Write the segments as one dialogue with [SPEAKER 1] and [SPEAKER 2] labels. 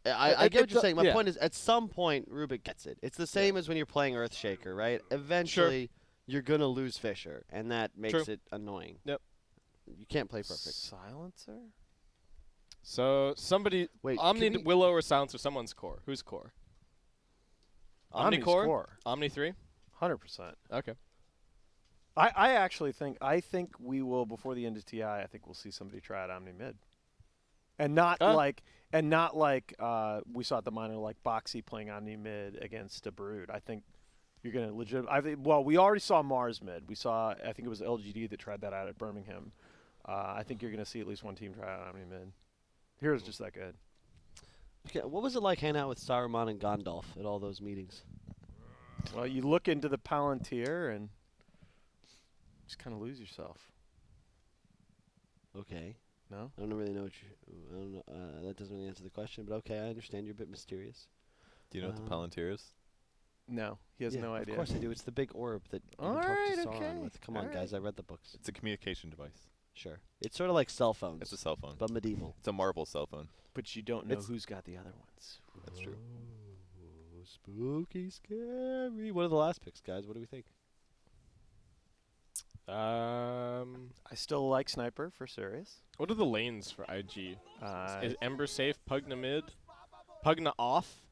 [SPEAKER 1] I get what you're saying. My point is, at some point, Rubik gets it. It's the same as when you're playing Earthshaker, right? Eventually, you're going to lose Fisher, and that makes it annoying.
[SPEAKER 2] Yep.
[SPEAKER 1] You can't play perfect.
[SPEAKER 3] Silencer?
[SPEAKER 2] So somebody,
[SPEAKER 1] Wait,
[SPEAKER 2] Omni, Willow, or Silencer, someone's core. Who's core? Omni core? Omni 3?
[SPEAKER 3] 100%.
[SPEAKER 2] Okay.
[SPEAKER 3] I actually think we will, before the end of TI, I think we'll see somebody try out Omni mid. And not like we saw at the minor, like Boxy playing Omni mid against a Brood. I think you're going to we already saw Mars mid. We saw, I think it was LGD that tried that out at Birmingham. I think you're going to see at least one team try out Omni mid. Hero's just that good.
[SPEAKER 1] Okay, what was it like hanging out with Saruman and Gandalf at all those meetings?
[SPEAKER 3] Well, you look into the Palantir and just kind of lose yourself.
[SPEAKER 1] Okay.
[SPEAKER 3] No?
[SPEAKER 1] I don't really know what you... I don't know, that doesn't really answer the question, but okay, I understand. You're a bit mysterious.
[SPEAKER 4] Do you know what the Palantir is?
[SPEAKER 3] No, he has no idea.
[SPEAKER 1] Of course I do. It's the big orb that you
[SPEAKER 3] All
[SPEAKER 1] can talk
[SPEAKER 3] right,
[SPEAKER 1] to Sauron
[SPEAKER 3] okay.
[SPEAKER 1] with. Come on, guys. I read the books.
[SPEAKER 4] It's a communication device.
[SPEAKER 1] Sure. It's sort of like cell phones.
[SPEAKER 4] It's a cell phone.
[SPEAKER 1] But medieval.
[SPEAKER 4] It's a marble cell phone.
[SPEAKER 3] But you don't know who's got the other ones.
[SPEAKER 4] That's true.
[SPEAKER 1] Oh, spooky, scary. What are the last picks, guys? What do we think?
[SPEAKER 3] I still like Sniper for Sirius.
[SPEAKER 2] What are the lanes for IG? Is
[SPEAKER 3] Uh,
[SPEAKER 2] Ember safe? Pugna mid? Pugna off?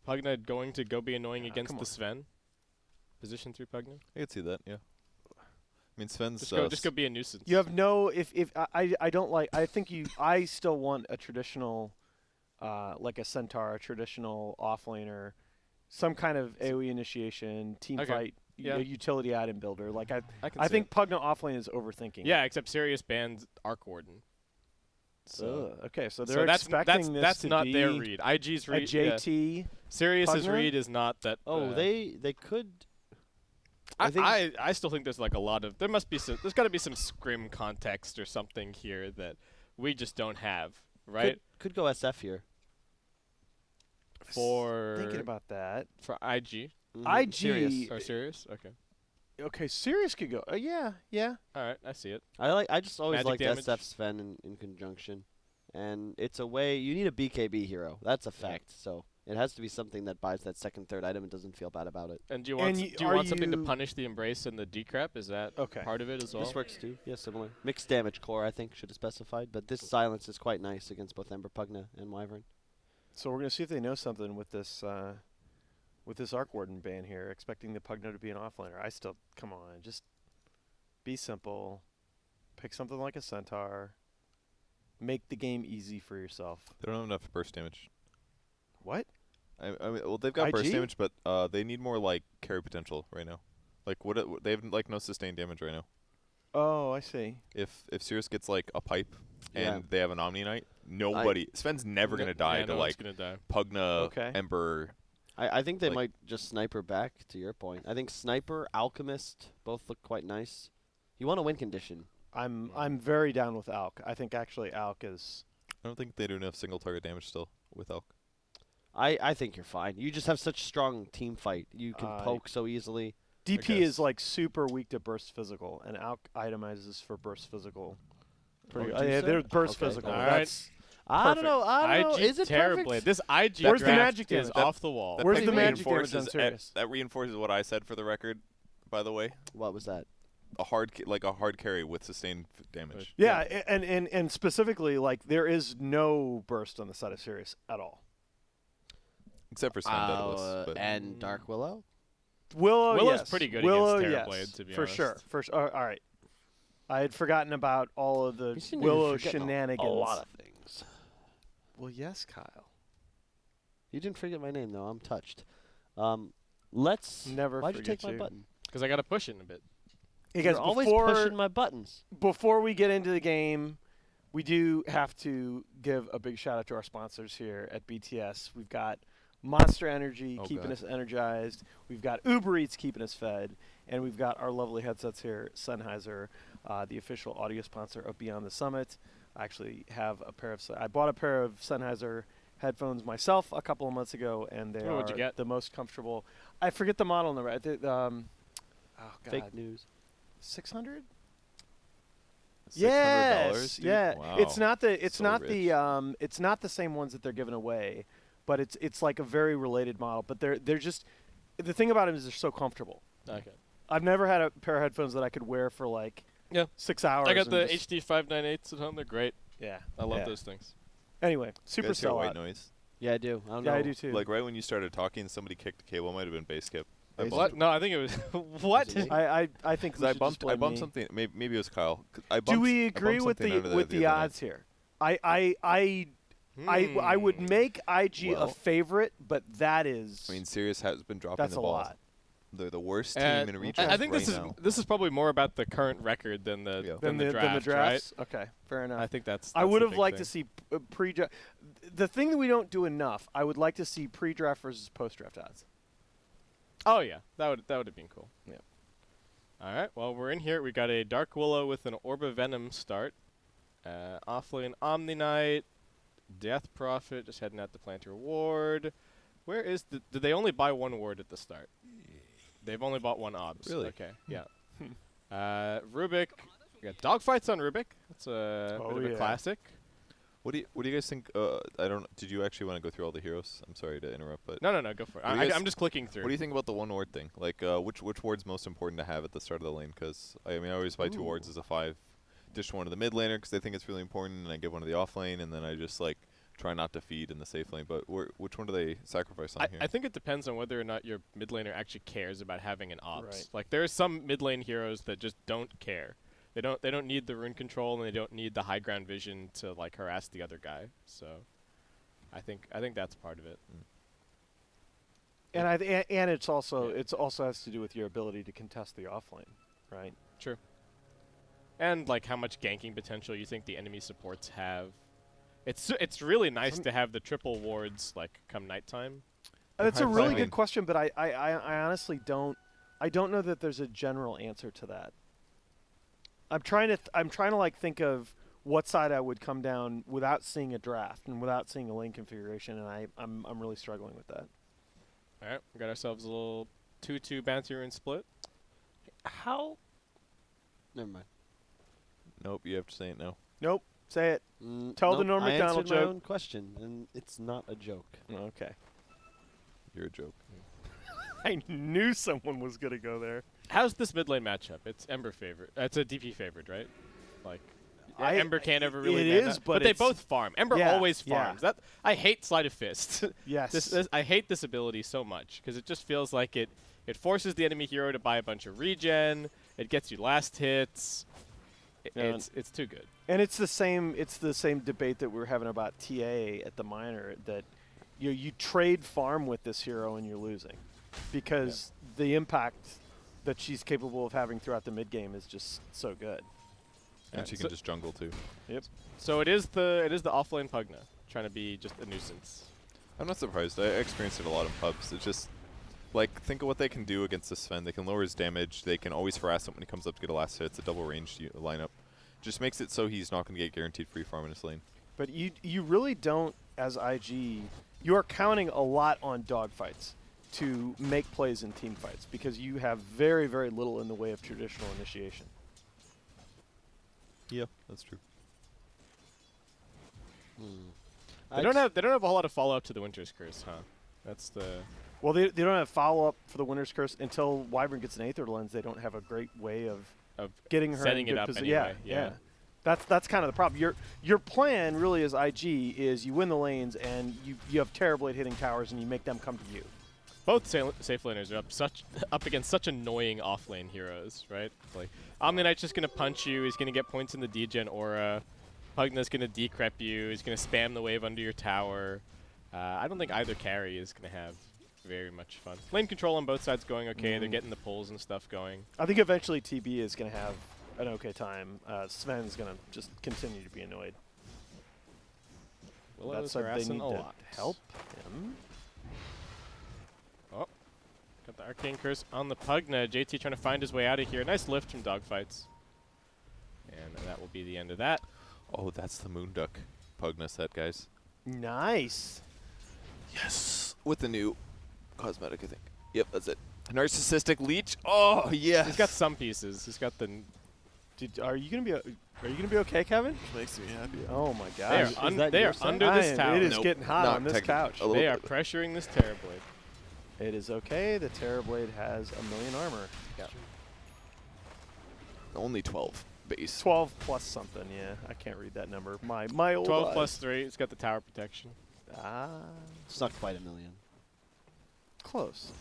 [SPEAKER 2] Pugna going to go be annoying against
[SPEAKER 3] come
[SPEAKER 2] the
[SPEAKER 3] on.
[SPEAKER 2] Sven? Position 3 Pugna?
[SPEAKER 4] I could see that, yeah. I mean, Sven's...
[SPEAKER 2] Just go be a nuisance.
[SPEAKER 3] you have no I don't like I still want a traditional like a Centaur, a traditional offlaner, some kind of AoE initiation, team fight, a utility item builder. Like I think Pugna offlane is overthinking.
[SPEAKER 2] Yeah, except Sirius banned Arc Warden.
[SPEAKER 3] So okay, so
[SPEAKER 2] So
[SPEAKER 3] they're
[SPEAKER 2] that's
[SPEAKER 3] expecting this
[SPEAKER 2] that's
[SPEAKER 3] to
[SPEAKER 2] not
[SPEAKER 3] be
[SPEAKER 2] their read. IG's
[SPEAKER 3] a
[SPEAKER 2] read.
[SPEAKER 3] JT.
[SPEAKER 2] Sirius's
[SPEAKER 3] Pugna?
[SPEAKER 2] read is not that.
[SPEAKER 1] Oh, they could...
[SPEAKER 2] I still think there's like a lot of there's got to be some scrim context or something here that we just don't have, right?
[SPEAKER 1] Could go SF here.
[SPEAKER 2] For
[SPEAKER 3] Thinking about that.
[SPEAKER 2] for IG
[SPEAKER 3] IG
[SPEAKER 1] Sirius.
[SPEAKER 2] or Sirius. Okay.
[SPEAKER 3] Okay, Sirius could go. Yeah.
[SPEAKER 2] All right, I see it.
[SPEAKER 1] I just always
[SPEAKER 2] Magic
[SPEAKER 1] liked
[SPEAKER 2] damage.
[SPEAKER 1] SF Sven in conjunction. And it's a way... You need a BKB hero. That's a fact. So it has to be something that buys that second, third item and doesn't feel bad about it.
[SPEAKER 2] And do you want something to punish the Embrace and the decrep? Is that part of it as well?
[SPEAKER 1] This works too. Yeah, similar. Mixed damage core, I think, should have specified. But this silence is quite nice against both Ember Pugna and Wyvern.
[SPEAKER 3] So we're gonna see if they know something with this Arc Warden ban here, expecting the Pugna to be an offlaner. I still come on, just be simple. Pick something like a Centaur. Make the game easy for yourself.
[SPEAKER 4] They don't have enough burst damage.
[SPEAKER 3] What?
[SPEAKER 4] I mean, well, they've got burst
[SPEAKER 3] IG?
[SPEAKER 4] damage, but they need more like carry potential right now. Like they have like no sustained damage right now.
[SPEAKER 3] Oh, I see.
[SPEAKER 4] If Sirius gets like a pipe
[SPEAKER 1] Yeah.
[SPEAKER 4] and they have an Omni Knight, nobody Sven's never gonna die to
[SPEAKER 2] no
[SPEAKER 4] like
[SPEAKER 2] one's gonna die.
[SPEAKER 4] Pugna,
[SPEAKER 3] Okay.
[SPEAKER 4] Ember.
[SPEAKER 1] I think they
[SPEAKER 4] Like-
[SPEAKER 1] might just Sniper back, to your point. I think Sniper, Alchemist, both look quite nice. You want a win condition.
[SPEAKER 3] I'm very down with Alk. I think actually Alk is.
[SPEAKER 4] I don't think they do enough single target damage still with Elk.
[SPEAKER 1] I think you're fine. You just have such strong team fight. You can poke so easily.
[SPEAKER 3] DP is like super weak to burst physical, and Alk itemizes for burst physical. Pretty.
[SPEAKER 1] Oh, do you
[SPEAKER 3] yeah,
[SPEAKER 1] say?
[SPEAKER 3] they're burst
[SPEAKER 1] Okay.
[SPEAKER 3] physical.
[SPEAKER 2] All
[SPEAKER 3] That's
[SPEAKER 1] I don't know.
[SPEAKER 2] IG
[SPEAKER 1] Is it
[SPEAKER 2] terribly.
[SPEAKER 1] perfect?
[SPEAKER 2] This IG
[SPEAKER 3] Where's the
[SPEAKER 2] draft
[SPEAKER 3] magic
[SPEAKER 2] is
[SPEAKER 3] damage?
[SPEAKER 2] off the wall.
[SPEAKER 4] That
[SPEAKER 3] Where's
[SPEAKER 4] pick
[SPEAKER 3] the magic damage on
[SPEAKER 4] reinforces
[SPEAKER 3] Sirius?
[SPEAKER 4] that reinforces what I said for the record. By the way,
[SPEAKER 1] What was that?
[SPEAKER 4] a hard carry with sustained damage.
[SPEAKER 3] Yeah, and specifically, like, there is no burst on the side of Sirius at all.
[SPEAKER 4] Except for Sven Daedalus. But
[SPEAKER 1] And Dark Willow?
[SPEAKER 3] Willow's
[SPEAKER 2] Willow's pretty good
[SPEAKER 3] Willow,
[SPEAKER 2] against
[SPEAKER 3] yes,
[SPEAKER 2] Terrorblade, to be
[SPEAKER 3] for
[SPEAKER 2] honest.
[SPEAKER 3] sure. For sure. All right. I had forgotten about all of the
[SPEAKER 1] You seem to be
[SPEAKER 3] Willow
[SPEAKER 1] forgetting
[SPEAKER 3] shenanigans.
[SPEAKER 1] A lot of things.
[SPEAKER 3] Well, yes, Kyle.
[SPEAKER 1] You didn't forget my name, though. I'm touched. Let's...
[SPEAKER 3] Never
[SPEAKER 1] Why'd you
[SPEAKER 3] forget
[SPEAKER 1] take my
[SPEAKER 3] you.
[SPEAKER 1] button?
[SPEAKER 2] Because I got to push it in a bit.
[SPEAKER 3] Hey, guys,
[SPEAKER 1] You're always
[SPEAKER 3] before,
[SPEAKER 1] pushing my buttons.
[SPEAKER 3] before we get into the game, we do have to give a big shout out to our sponsors here at BTS. We've got Monster Energy keeping
[SPEAKER 4] God.
[SPEAKER 3] us energized. We've got Uber Eats keeping us fed. And we've got our lovely headsets here, Sennheiser, the official audio sponsor of Beyond the Summit. I actually have a pair of I bought a pair of Sennheiser headphones myself a couple of months ago, and they
[SPEAKER 2] What'd you
[SPEAKER 3] are
[SPEAKER 2] get?
[SPEAKER 3] the most comfortable. I forget the model number. Oh, God.
[SPEAKER 1] Fake news.
[SPEAKER 3] 600? Yes,
[SPEAKER 4] $600, dude?
[SPEAKER 3] yeah.
[SPEAKER 4] Wow.
[SPEAKER 3] It's not the
[SPEAKER 4] So
[SPEAKER 3] not the same ones that they're giving away, but it's like a very related model. But they're just the thing about them is they're so comfortable.
[SPEAKER 2] Okay.
[SPEAKER 3] I've never had a pair of headphones that I could wear for like 6 hours.
[SPEAKER 2] I got the
[SPEAKER 3] and just-
[SPEAKER 2] HD 598s at home. They're great.
[SPEAKER 3] Yeah,
[SPEAKER 2] I love
[SPEAKER 3] yeah.
[SPEAKER 2] those things.
[SPEAKER 3] Anyway,
[SPEAKER 4] You
[SPEAKER 3] super
[SPEAKER 4] guys hear white
[SPEAKER 3] sellout.
[SPEAKER 4] noise?
[SPEAKER 1] Yeah, I do. I don't
[SPEAKER 3] Yeah,
[SPEAKER 1] know.
[SPEAKER 3] I do too.
[SPEAKER 4] Like right when you started talking, somebody kicked a cable. Might have been Basskip.
[SPEAKER 1] Basskip.
[SPEAKER 2] What? No, I think it was what?
[SPEAKER 1] Was it me?
[SPEAKER 3] I think
[SPEAKER 4] Because
[SPEAKER 3] we
[SPEAKER 4] I
[SPEAKER 3] should
[SPEAKER 4] bumped
[SPEAKER 3] just blame me.
[SPEAKER 4] something. Maybe it was Kyle. 'Cause I bumped,
[SPEAKER 3] Do we
[SPEAKER 4] I bumped
[SPEAKER 3] agree with
[SPEAKER 4] something under
[SPEAKER 3] the
[SPEAKER 4] other night.
[SPEAKER 3] odds here? I would make IG a
[SPEAKER 4] Well-
[SPEAKER 3] favorite, but that is
[SPEAKER 4] I mean, Sirius has been dropping
[SPEAKER 3] that's
[SPEAKER 4] the
[SPEAKER 3] a
[SPEAKER 4] ball.
[SPEAKER 3] lot.
[SPEAKER 4] They're the worst team in reach.
[SPEAKER 2] I think
[SPEAKER 4] right
[SPEAKER 2] this is
[SPEAKER 4] now.
[SPEAKER 2] this is probably more about the current record than the
[SPEAKER 4] Yeah.
[SPEAKER 2] than the draft, right?
[SPEAKER 3] Okay, fair enough.
[SPEAKER 2] I think that's
[SPEAKER 3] I
[SPEAKER 2] the
[SPEAKER 3] would have
[SPEAKER 2] big
[SPEAKER 3] liked
[SPEAKER 2] thing.
[SPEAKER 3] to see pre-draft. The thing that we don't do enough, I would like to see pre-draft versus post-draft odds.
[SPEAKER 2] Oh yeah, that would have been cool.
[SPEAKER 3] Yeah.
[SPEAKER 2] All right. Well, we're in here. We got a Dark Willow with an Orb of Venom start. Offlane Omni Knight, Death Prophet just heading out to Planter Ward. Where is the? Did they only buy one ward at the start? They've only bought one obs.
[SPEAKER 4] Really?
[SPEAKER 2] Okay. Yeah. Rubik. We got dogfights on Rubik. That's a
[SPEAKER 3] Oh,
[SPEAKER 2] bit of a
[SPEAKER 3] yeah.
[SPEAKER 2] classic.
[SPEAKER 4] What do you guys think? I don't. Did you actually want to go through all the heroes? I'm sorry to interrupt, but
[SPEAKER 2] No, go for it.
[SPEAKER 4] What do you guys-
[SPEAKER 2] I'm just clicking through.
[SPEAKER 4] what do you think about the one ward thing? Like, which ward's most important to have at the start of the lane? Because I mean, I always buy 2 wards as a 5. Dish one to the mid laner because I think it's really important, and I give one to the off lane, and then I just like try not to feed in the safe lane. But which one do they sacrifice on here?
[SPEAKER 2] I think it depends on whether or not your mid laner actually cares about having an ops.
[SPEAKER 3] Right.
[SPEAKER 2] Like there are some mid lane heroes that just don't care. They don't need the rune control and they don't need the high ground vision to like harass the other guy. So I think that's part of it.
[SPEAKER 3] And and it's also has to do with your ability to contest the offlane, right?
[SPEAKER 2] True. And like how much ganking potential you think the enemy supports have. It's really nice to have the triple wards like come nighttime.
[SPEAKER 3] That's a
[SPEAKER 4] hard
[SPEAKER 3] really
[SPEAKER 4] finding.
[SPEAKER 3] good question, but I honestly don't know that there's a general answer to that. I'm trying to like think of what side I would come down without seeing a draft and without seeing a lane configuration, and I'm really struggling with that.
[SPEAKER 2] All right, we got ourselves a little 2-2 bounty rune split.
[SPEAKER 1] How? Never mind.
[SPEAKER 4] Nope, you have to say it now.
[SPEAKER 3] Nope, say it. Tell the Norm
[SPEAKER 1] I
[SPEAKER 3] Macdonald
[SPEAKER 1] answered my
[SPEAKER 3] joke.
[SPEAKER 1] own question, and it's not a joke.
[SPEAKER 3] Okay.
[SPEAKER 4] You're a joke.
[SPEAKER 3] I knew someone was gonna go there.
[SPEAKER 2] How's this mid lane matchup? It's Ember favorite. It's a DP favorite, right? Like
[SPEAKER 3] I-
[SPEAKER 2] Ember can't ever really.
[SPEAKER 3] it
[SPEAKER 2] mana,
[SPEAKER 3] is, but
[SPEAKER 2] they
[SPEAKER 3] it's-
[SPEAKER 2] both farm. Ember
[SPEAKER 3] Yeah,
[SPEAKER 2] always
[SPEAKER 3] yeah.
[SPEAKER 2] farms. That I hate Sleight of Fist.
[SPEAKER 3] Yes.
[SPEAKER 2] I hate this ability so much because it just feels like it forces the enemy hero to buy a bunch of regen. It gets you last hits.
[SPEAKER 3] Yeah.
[SPEAKER 2] It's too good.
[SPEAKER 3] And it's the same debate that we were having about TA at the minor, that you trade farm with this hero and you're losing because the impact that she's capable of having throughout the mid game is just so good.
[SPEAKER 4] And
[SPEAKER 2] Yeah,
[SPEAKER 4] she
[SPEAKER 2] so-
[SPEAKER 4] can just jungle too.
[SPEAKER 3] Yep.
[SPEAKER 2] So it is the offlane Pugna trying to be just a nuisance.
[SPEAKER 4] I'm not surprised. I experienced it a lot in pubs. It's just like think of what they can do against this Sven. They can lower his damage. They can always harass him when he comes up to get a last hit. It's a double ranged lineup. Just makes it so he's not going to get guaranteed free farm in his lane.
[SPEAKER 3] But you really don't, as IG, you are counting a lot on dogfights to make plays in team fights because you have very, very little in the way of traditional initiation.
[SPEAKER 4] Yeah, that's true.
[SPEAKER 2] They don't have a whole lot of follow up to the Winter's Curse, huh? That's the
[SPEAKER 3] Well, they don't have follow-up for the Winter's Curse until Wyvern gets an Aether Lens. They don't have a great way of getting her
[SPEAKER 2] setting
[SPEAKER 3] in good
[SPEAKER 2] it up
[SPEAKER 3] posi-
[SPEAKER 2] anyway.
[SPEAKER 3] Yeah. That's kind of the problem. Your plan really as IG is you win the lanes and you have Terrorblade hitting towers and you make them come to you.
[SPEAKER 2] Both safe laners are up against such annoying offlane heroes, right? Like Omni Knight's just gonna punch you. He's gonna get points in the degen aura. Pugna's gonna decrep you. He's gonna spam the wave under your tower. I don't think either carry is gonna have very much fun. Lane control on both sides going okay. They're getting the pulls and stuff going.
[SPEAKER 3] I think eventually TB is going to have an okay time. Sven's going to just continue to be annoyed.
[SPEAKER 2] Willow's
[SPEAKER 3] That said, they
[SPEAKER 2] harassing
[SPEAKER 3] need
[SPEAKER 2] a
[SPEAKER 3] to
[SPEAKER 2] lot.
[SPEAKER 3] help him.
[SPEAKER 2] Oh, got the Arcane Curse on the Pugna. JT trying to find his way out of here. Nice lift from Dogfights. And that will be the end of that.
[SPEAKER 4] Oh, that's the Moonduck Pugna set, guys.
[SPEAKER 3] Nice.
[SPEAKER 4] Yes. With the new cosmetic, I think. Yep, that's it. Narcissistic Leech. Oh, yes.
[SPEAKER 2] He's got some pieces. He's got the
[SPEAKER 3] Are you gonna be okay, Kevin?
[SPEAKER 5] Makes me happy.
[SPEAKER 3] Oh my
[SPEAKER 2] They are,
[SPEAKER 3] gosh.
[SPEAKER 2] they are under this tower.
[SPEAKER 3] It is
[SPEAKER 4] Nope.
[SPEAKER 3] getting hot
[SPEAKER 4] Not
[SPEAKER 3] on this
[SPEAKER 4] technic-
[SPEAKER 3] couch.
[SPEAKER 4] a little
[SPEAKER 2] They are
[SPEAKER 4] bit.
[SPEAKER 2] pressuring this Terrorblade.
[SPEAKER 3] It is okay. The Terrorblade has 1,000,000 armor. Yeah.
[SPEAKER 4] Only 12 base.
[SPEAKER 3] 12 plus something. Yeah, I can't read that number. My old
[SPEAKER 2] 12
[SPEAKER 3] eyes.
[SPEAKER 2] plus 3. It's got the tower protection.
[SPEAKER 3] Ah,
[SPEAKER 1] It's not quite 1,000,000.
[SPEAKER 3] close.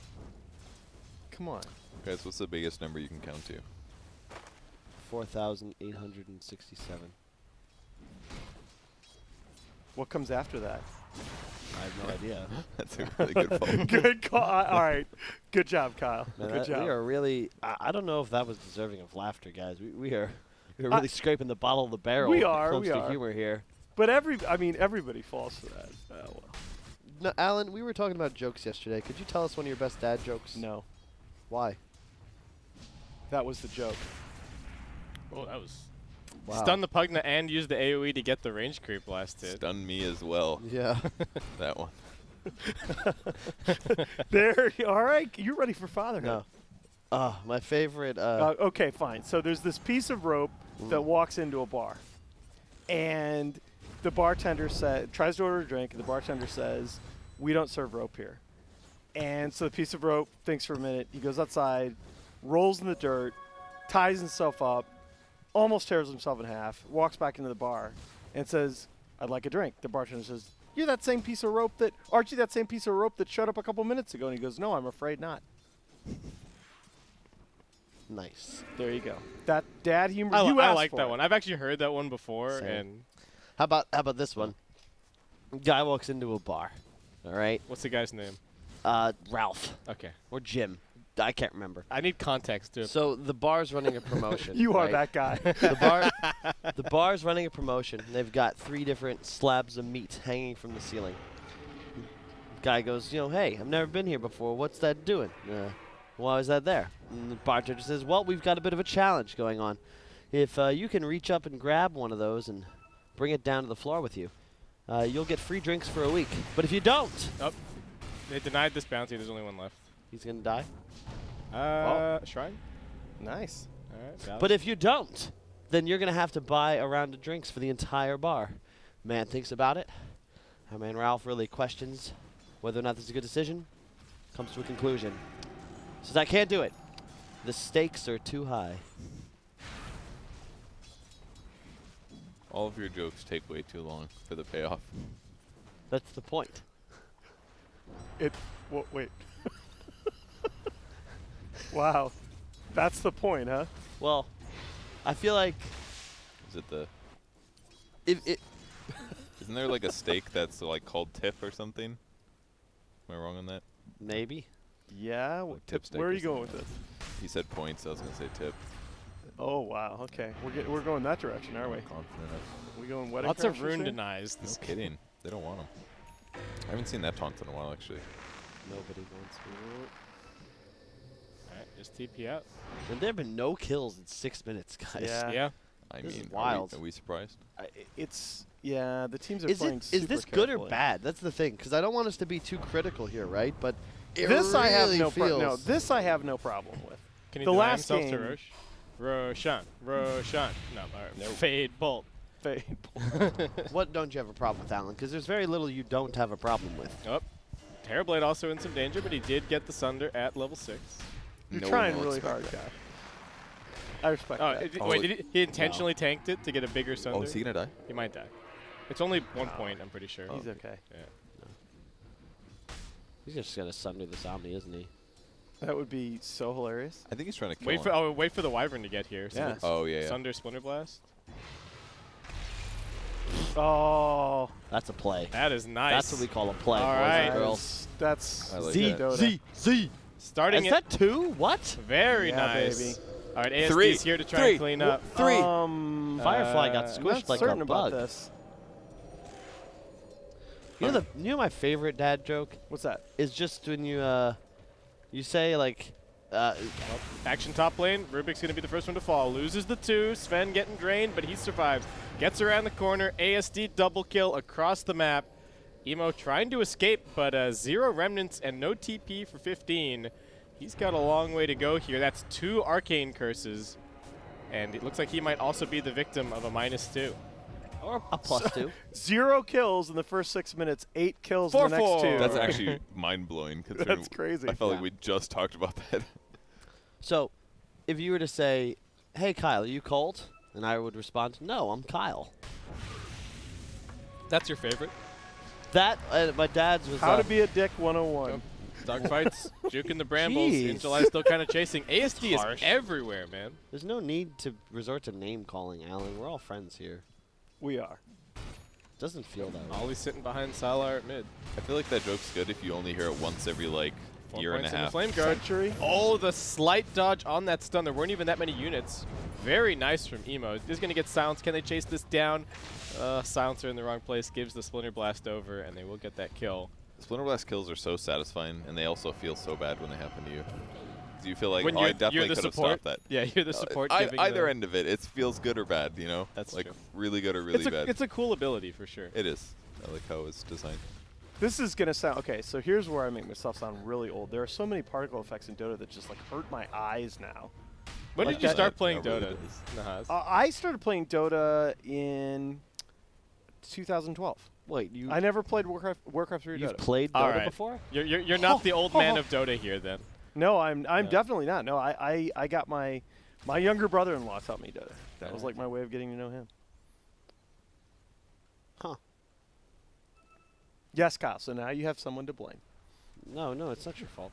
[SPEAKER 3] Come on.
[SPEAKER 4] Guys, what's the biggest number you can count to?
[SPEAKER 1] 4,867.
[SPEAKER 3] What comes after that?
[SPEAKER 1] I have no idea.
[SPEAKER 4] That's a really good phone.
[SPEAKER 3] Good call. All right. Good job, Kyle.
[SPEAKER 1] Man,
[SPEAKER 3] Good job.
[SPEAKER 1] We are really. I don't know if that was deserving of laughter, guys. We are really scraping the bottom of the barrel.
[SPEAKER 3] We
[SPEAKER 1] when it
[SPEAKER 3] are,
[SPEAKER 1] comes
[SPEAKER 3] we
[SPEAKER 1] to
[SPEAKER 3] are.
[SPEAKER 1] humor here.
[SPEAKER 3] But everybody falls for that. Well.
[SPEAKER 1] No, Alan, we were talking about jokes yesterday. Could you tell us one of your best dad jokes?
[SPEAKER 3] No,
[SPEAKER 1] Why?
[SPEAKER 3] that was the joke.
[SPEAKER 2] Oh, that was...
[SPEAKER 1] Wow.
[SPEAKER 2] Stun the Pugna and use the AoE to get the range creep blasted.
[SPEAKER 4] Stunned me as well.
[SPEAKER 1] Yeah.
[SPEAKER 4] That one.
[SPEAKER 3] There. All right. You're ready for fatherhood.
[SPEAKER 1] No. My favorite.
[SPEAKER 3] Okay, fine. So there's this piece of rope that walks into a bar, and the bartender tries to order a drink, and the bartender says, "We don't serve rope here." And so the piece of rope thinks for a minute. He goes outside, rolls in the dirt, ties himself up, almost tears himself in half, walks back into the bar, and says, "I'd like a drink." The bartender says, "Aren't you that same piece of rope that showed up a couple minutes ago?" And he goes, "No, I'm afraid not."
[SPEAKER 1] Nice.
[SPEAKER 3] There you go. That dad humor.
[SPEAKER 2] I
[SPEAKER 3] asked
[SPEAKER 2] like
[SPEAKER 3] for
[SPEAKER 2] that
[SPEAKER 3] it.
[SPEAKER 2] one. I've actually heard that one before,
[SPEAKER 1] Same.
[SPEAKER 2] and
[SPEAKER 1] How about this one? Guy walks into a bar. All right.
[SPEAKER 2] what's the guy's name?
[SPEAKER 1] Ralph
[SPEAKER 2] Okay.
[SPEAKER 1] or Jim. I can't remember.
[SPEAKER 2] I need context to it.
[SPEAKER 1] So the bar's running a promotion.
[SPEAKER 3] You are
[SPEAKER 1] right?
[SPEAKER 3] that guy.
[SPEAKER 1] The bar's running a promotion. They've got 3 different slabs of meat hanging from the ceiling. Guy goes, hey, I've never been here before. What's that doing? Why is that there? And the bartender says, well, we've got a bit of a challenge going on. If you can reach up and grab one of those and bring it down to the floor with you, you'll get free drinks for a week. But if you don't,
[SPEAKER 2] Oh, they denied this bounty. There's only one left.
[SPEAKER 1] he's going to die.
[SPEAKER 2] Shrine?
[SPEAKER 3] Nice.
[SPEAKER 2] All right. valid.
[SPEAKER 1] But if you don't, then you're going to have to buy a round of drinks for the entire bar. Man thinks about it. Our man Ralph really questions whether or not this is a good decision. Comes to a conclusion. Says, I can't do it. The stakes are too high.
[SPEAKER 4] All of your jokes take way too long for the payoff.
[SPEAKER 1] That's the point.
[SPEAKER 3] Wait. Wow. That's the point, huh?
[SPEAKER 1] Well, I feel like
[SPEAKER 4] Is it the...
[SPEAKER 1] if it.
[SPEAKER 4] Isn't there like a steak that's like called tip or something? Am I wrong on that?
[SPEAKER 1] Maybe.
[SPEAKER 3] Yeah.
[SPEAKER 4] Tip steak
[SPEAKER 3] Where are
[SPEAKER 4] or
[SPEAKER 3] you going with this?
[SPEAKER 4] He said points, I was going to say tip.
[SPEAKER 3] Oh, wow. Okay. We're going that direction, are we?
[SPEAKER 4] Confident of.
[SPEAKER 3] We going wedding
[SPEAKER 2] Lots of
[SPEAKER 3] crashers
[SPEAKER 2] rune
[SPEAKER 3] here?
[SPEAKER 2] denies.
[SPEAKER 4] No kidding. They don't want him. I haven't seen that taunt in a while, actually.
[SPEAKER 1] Nobody wants me.
[SPEAKER 2] All right, just TP out.
[SPEAKER 1] And there have been no kills in 6 minutes, guys.
[SPEAKER 3] Yeah.
[SPEAKER 2] Yeah.
[SPEAKER 4] I
[SPEAKER 1] This is
[SPEAKER 4] mean,
[SPEAKER 1] wild.
[SPEAKER 4] Are we surprised?
[SPEAKER 3] The teams are
[SPEAKER 1] Is
[SPEAKER 3] playing
[SPEAKER 1] this
[SPEAKER 3] super
[SPEAKER 1] good or
[SPEAKER 3] carefully.
[SPEAKER 1] bad? That's the thing, because I don't want us to be too critical here, right? But it
[SPEAKER 3] This
[SPEAKER 1] really
[SPEAKER 3] I have no
[SPEAKER 1] feels.
[SPEAKER 3] no. This I have no problem with.
[SPEAKER 2] Can he
[SPEAKER 3] The
[SPEAKER 2] deny
[SPEAKER 3] last
[SPEAKER 2] himself to
[SPEAKER 3] game-
[SPEAKER 2] Roche? Roshan. Roshan. No, all right.
[SPEAKER 3] Nope.
[SPEAKER 2] Fade bolt.
[SPEAKER 1] What don't you have a problem with, Alan? Because there's very little you don't have a problem with.
[SPEAKER 2] Oh. Terrorblade also in some danger, but he did get the Sunder at level 6.
[SPEAKER 3] You're
[SPEAKER 4] No one
[SPEAKER 3] trying
[SPEAKER 4] will
[SPEAKER 3] really
[SPEAKER 4] expect
[SPEAKER 3] hard,
[SPEAKER 4] that.
[SPEAKER 3] guy. I respect
[SPEAKER 2] Oh,
[SPEAKER 3] that.
[SPEAKER 4] Oh,
[SPEAKER 2] wait, did he intentionally tanked it to get a bigger
[SPEAKER 4] Oh,
[SPEAKER 2] Sunder?
[SPEAKER 4] is he going to die?
[SPEAKER 2] He might die. It's only 1 point, I'm pretty sure.
[SPEAKER 3] He's okay.
[SPEAKER 2] Yeah.
[SPEAKER 1] He's just gonna sunder this Omni, isn't he?
[SPEAKER 3] That would be so hilarious.
[SPEAKER 4] I think he's trying to kill
[SPEAKER 2] Wait
[SPEAKER 4] him.
[SPEAKER 2] for the Wyvern to get here. So
[SPEAKER 3] Yeah.
[SPEAKER 2] it's
[SPEAKER 4] Oh, yeah.
[SPEAKER 2] Sunder Splinter Blast.
[SPEAKER 3] Oh,
[SPEAKER 1] That's a play.
[SPEAKER 2] That is nice.
[SPEAKER 1] That's what we call a play,
[SPEAKER 2] All
[SPEAKER 1] boys
[SPEAKER 2] right.
[SPEAKER 1] and girls.
[SPEAKER 3] That's
[SPEAKER 4] I like
[SPEAKER 1] Z,
[SPEAKER 4] that.
[SPEAKER 3] Dota.
[SPEAKER 1] Z.
[SPEAKER 2] Starting
[SPEAKER 1] Is
[SPEAKER 2] it.
[SPEAKER 1] that 2? What?
[SPEAKER 2] Very
[SPEAKER 3] Yeah,
[SPEAKER 2] nice.
[SPEAKER 3] baby.
[SPEAKER 2] All right, ASD's
[SPEAKER 4] Three.
[SPEAKER 2] here to try
[SPEAKER 4] Three.
[SPEAKER 2] and clean up.
[SPEAKER 4] Three.
[SPEAKER 1] Firefly got
[SPEAKER 3] I'm
[SPEAKER 1] squished
[SPEAKER 3] not
[SPEAKER 1] like
[SPEAKER 3] certain
[SPEAKER 1] a
[SPEAKER 3] about
[SPEAKER 1] bug.
[SPEAKER 3] this.
[SPEAKER 1] You know my favorite dad joke
[SPEAKER 3] What's that?
[SPEAKER 1] is just when you say like
[SPEAKER 2] Action top lane. Rubik's going to be the first one to fall. Loses the 2. Sven getting drained, but he survives. Gets around the corner. ASD double kill across the map. Emo trying to escape, but 0 remnants and no TP for 15. He's got a long way to go here. That's 2 arcane curses. And it looks like he might also be the victim of a -2.
[SPEAKER 1] Or a +2.
[SPEAKER 3] 0 kills in the first 6 minutes, 8 kills in the next
[SPEAKER 2] 4-4.
[SPEAKER 3] 2.
[SPEAKER 4] That's actually mind-blowing. Considering
[SPEAKER 3] That's crazy.
[SPEAKER 4] I felt
[SPEAKER 1] Yeah.
[SPEAKER 4] like we just talked about that.
[SPEAKER 1] So, if you were to say, "Hey Kyle, are you Colt?" and I would respond, "No, I'm Kyle."
[SPEAKER 2] That's your favorite?
[SPEAKER 1] That my dad's was.
[SPEAKER 3] How to be a dick 101.
[SPEAKER 2] Dogfights, juking the brambles.
[SPEAKER 1] Jeez.
[SPEAKER 2] In July, still kind of chasing. ASD is
[SPEAKER 1] harsh.
[SPEAKER 2] everywhere, man.
[SPEAKER 1] There's no need to resort to name calling, Alan. We're all friends here.
[SPEAKER 3] We are.
[SPEAKER 1] Doesn't feel that way.
[SPEAKER 2] Ollie's sitting behind Sylar at mid.
[SPEAKER 4] I feel like that joke's good if you only hear it once every, like,
[SPEAKER 2] 4
[SPEAKER 4] year and
[SPEAKER 2] points
[SPEAKER 4] a
[SPEAKER 2] in the
[SPEAKER 4] half.
[SPEAKER 2] flame guard.
[SPEAKER 3] Century.
[SPEAKER 2] Oh, the slight dodge on that stun. There weren't even that many units. Very nice from Emo. He's going to get silenced. Can they chase this down? Silencer in the wrong place gives the Splinter Blast over, and they will get that kill.
[SPEAKER 4] Splinter Blast kills are so satisfying, and they also feel so bad when they happen to you. Do you feel like,
[SPEAKER 2] When
[SPEAKER 4] oh,
[SPEAKER 2] you're,
[SPEAKER 4] I definitely
[SPEAKER 2] you're the
[SPEAKER 4] could have
[SPEAKER 2] support.
[SPEAKER 4] stopped that?
[SPEAKER 2] Yeah, you're the support. giving
[SPEAKER 4] Either
[SPEAKER 2] the,
[SPEAKER 4] end of it, it feels good or bad, you know?
[SPEAKER 2] That's
[SPEAKER 4] like
[SPEAKER 2] true.
[SPEAKER 4] really good or really bad.
[SPEAKER 2] It's a cool ability for sure.
[SPEAKER 4] It is. I like how it's designed.
[SPEAKER 3] This is going to sound... Okay, so here's where I make myself sound really old. There are so many particle effects in Dota that just, like, hurt my eyes now.
[SPEAKER 2] When
[SPEAKER 3] Like
[SPEAKER 2] did you
[SPEAKER 3] that-
[SPEAKER 2] start playing
[SPEAKER 4] that really
[SPEAKER 2] Dota, Nahaz?
[SPEAKER 3] I started playing Dota in 2012.
[SPEAKER 1] Wait, you
[SPEAKER 3] I never played Warcraft 3
[SPEAKER 1] you've
[SPEAKER 3] Dota.
[SPEAKER 1] played
[SPEAKER 2] All
[SPEAKER 1] Dota
[SPEAKER 2] right.
[SPEAKER 1] before?
[SPEAKER 2] You're not the old man of Dota here, then.
[SPEAKER 3] No, I'm
[SPEAKER 2] No.
[SPEAKER 3] definitely not. No, I got my younger brother-in-law taught me Dota. That was like my way of getting to know him.
[SPEAKER 1] Huh.
[SPEAKER 3] Yes, Kyle. So now you have someone to blame.
[SPEAKER 1] No, it's not your fault.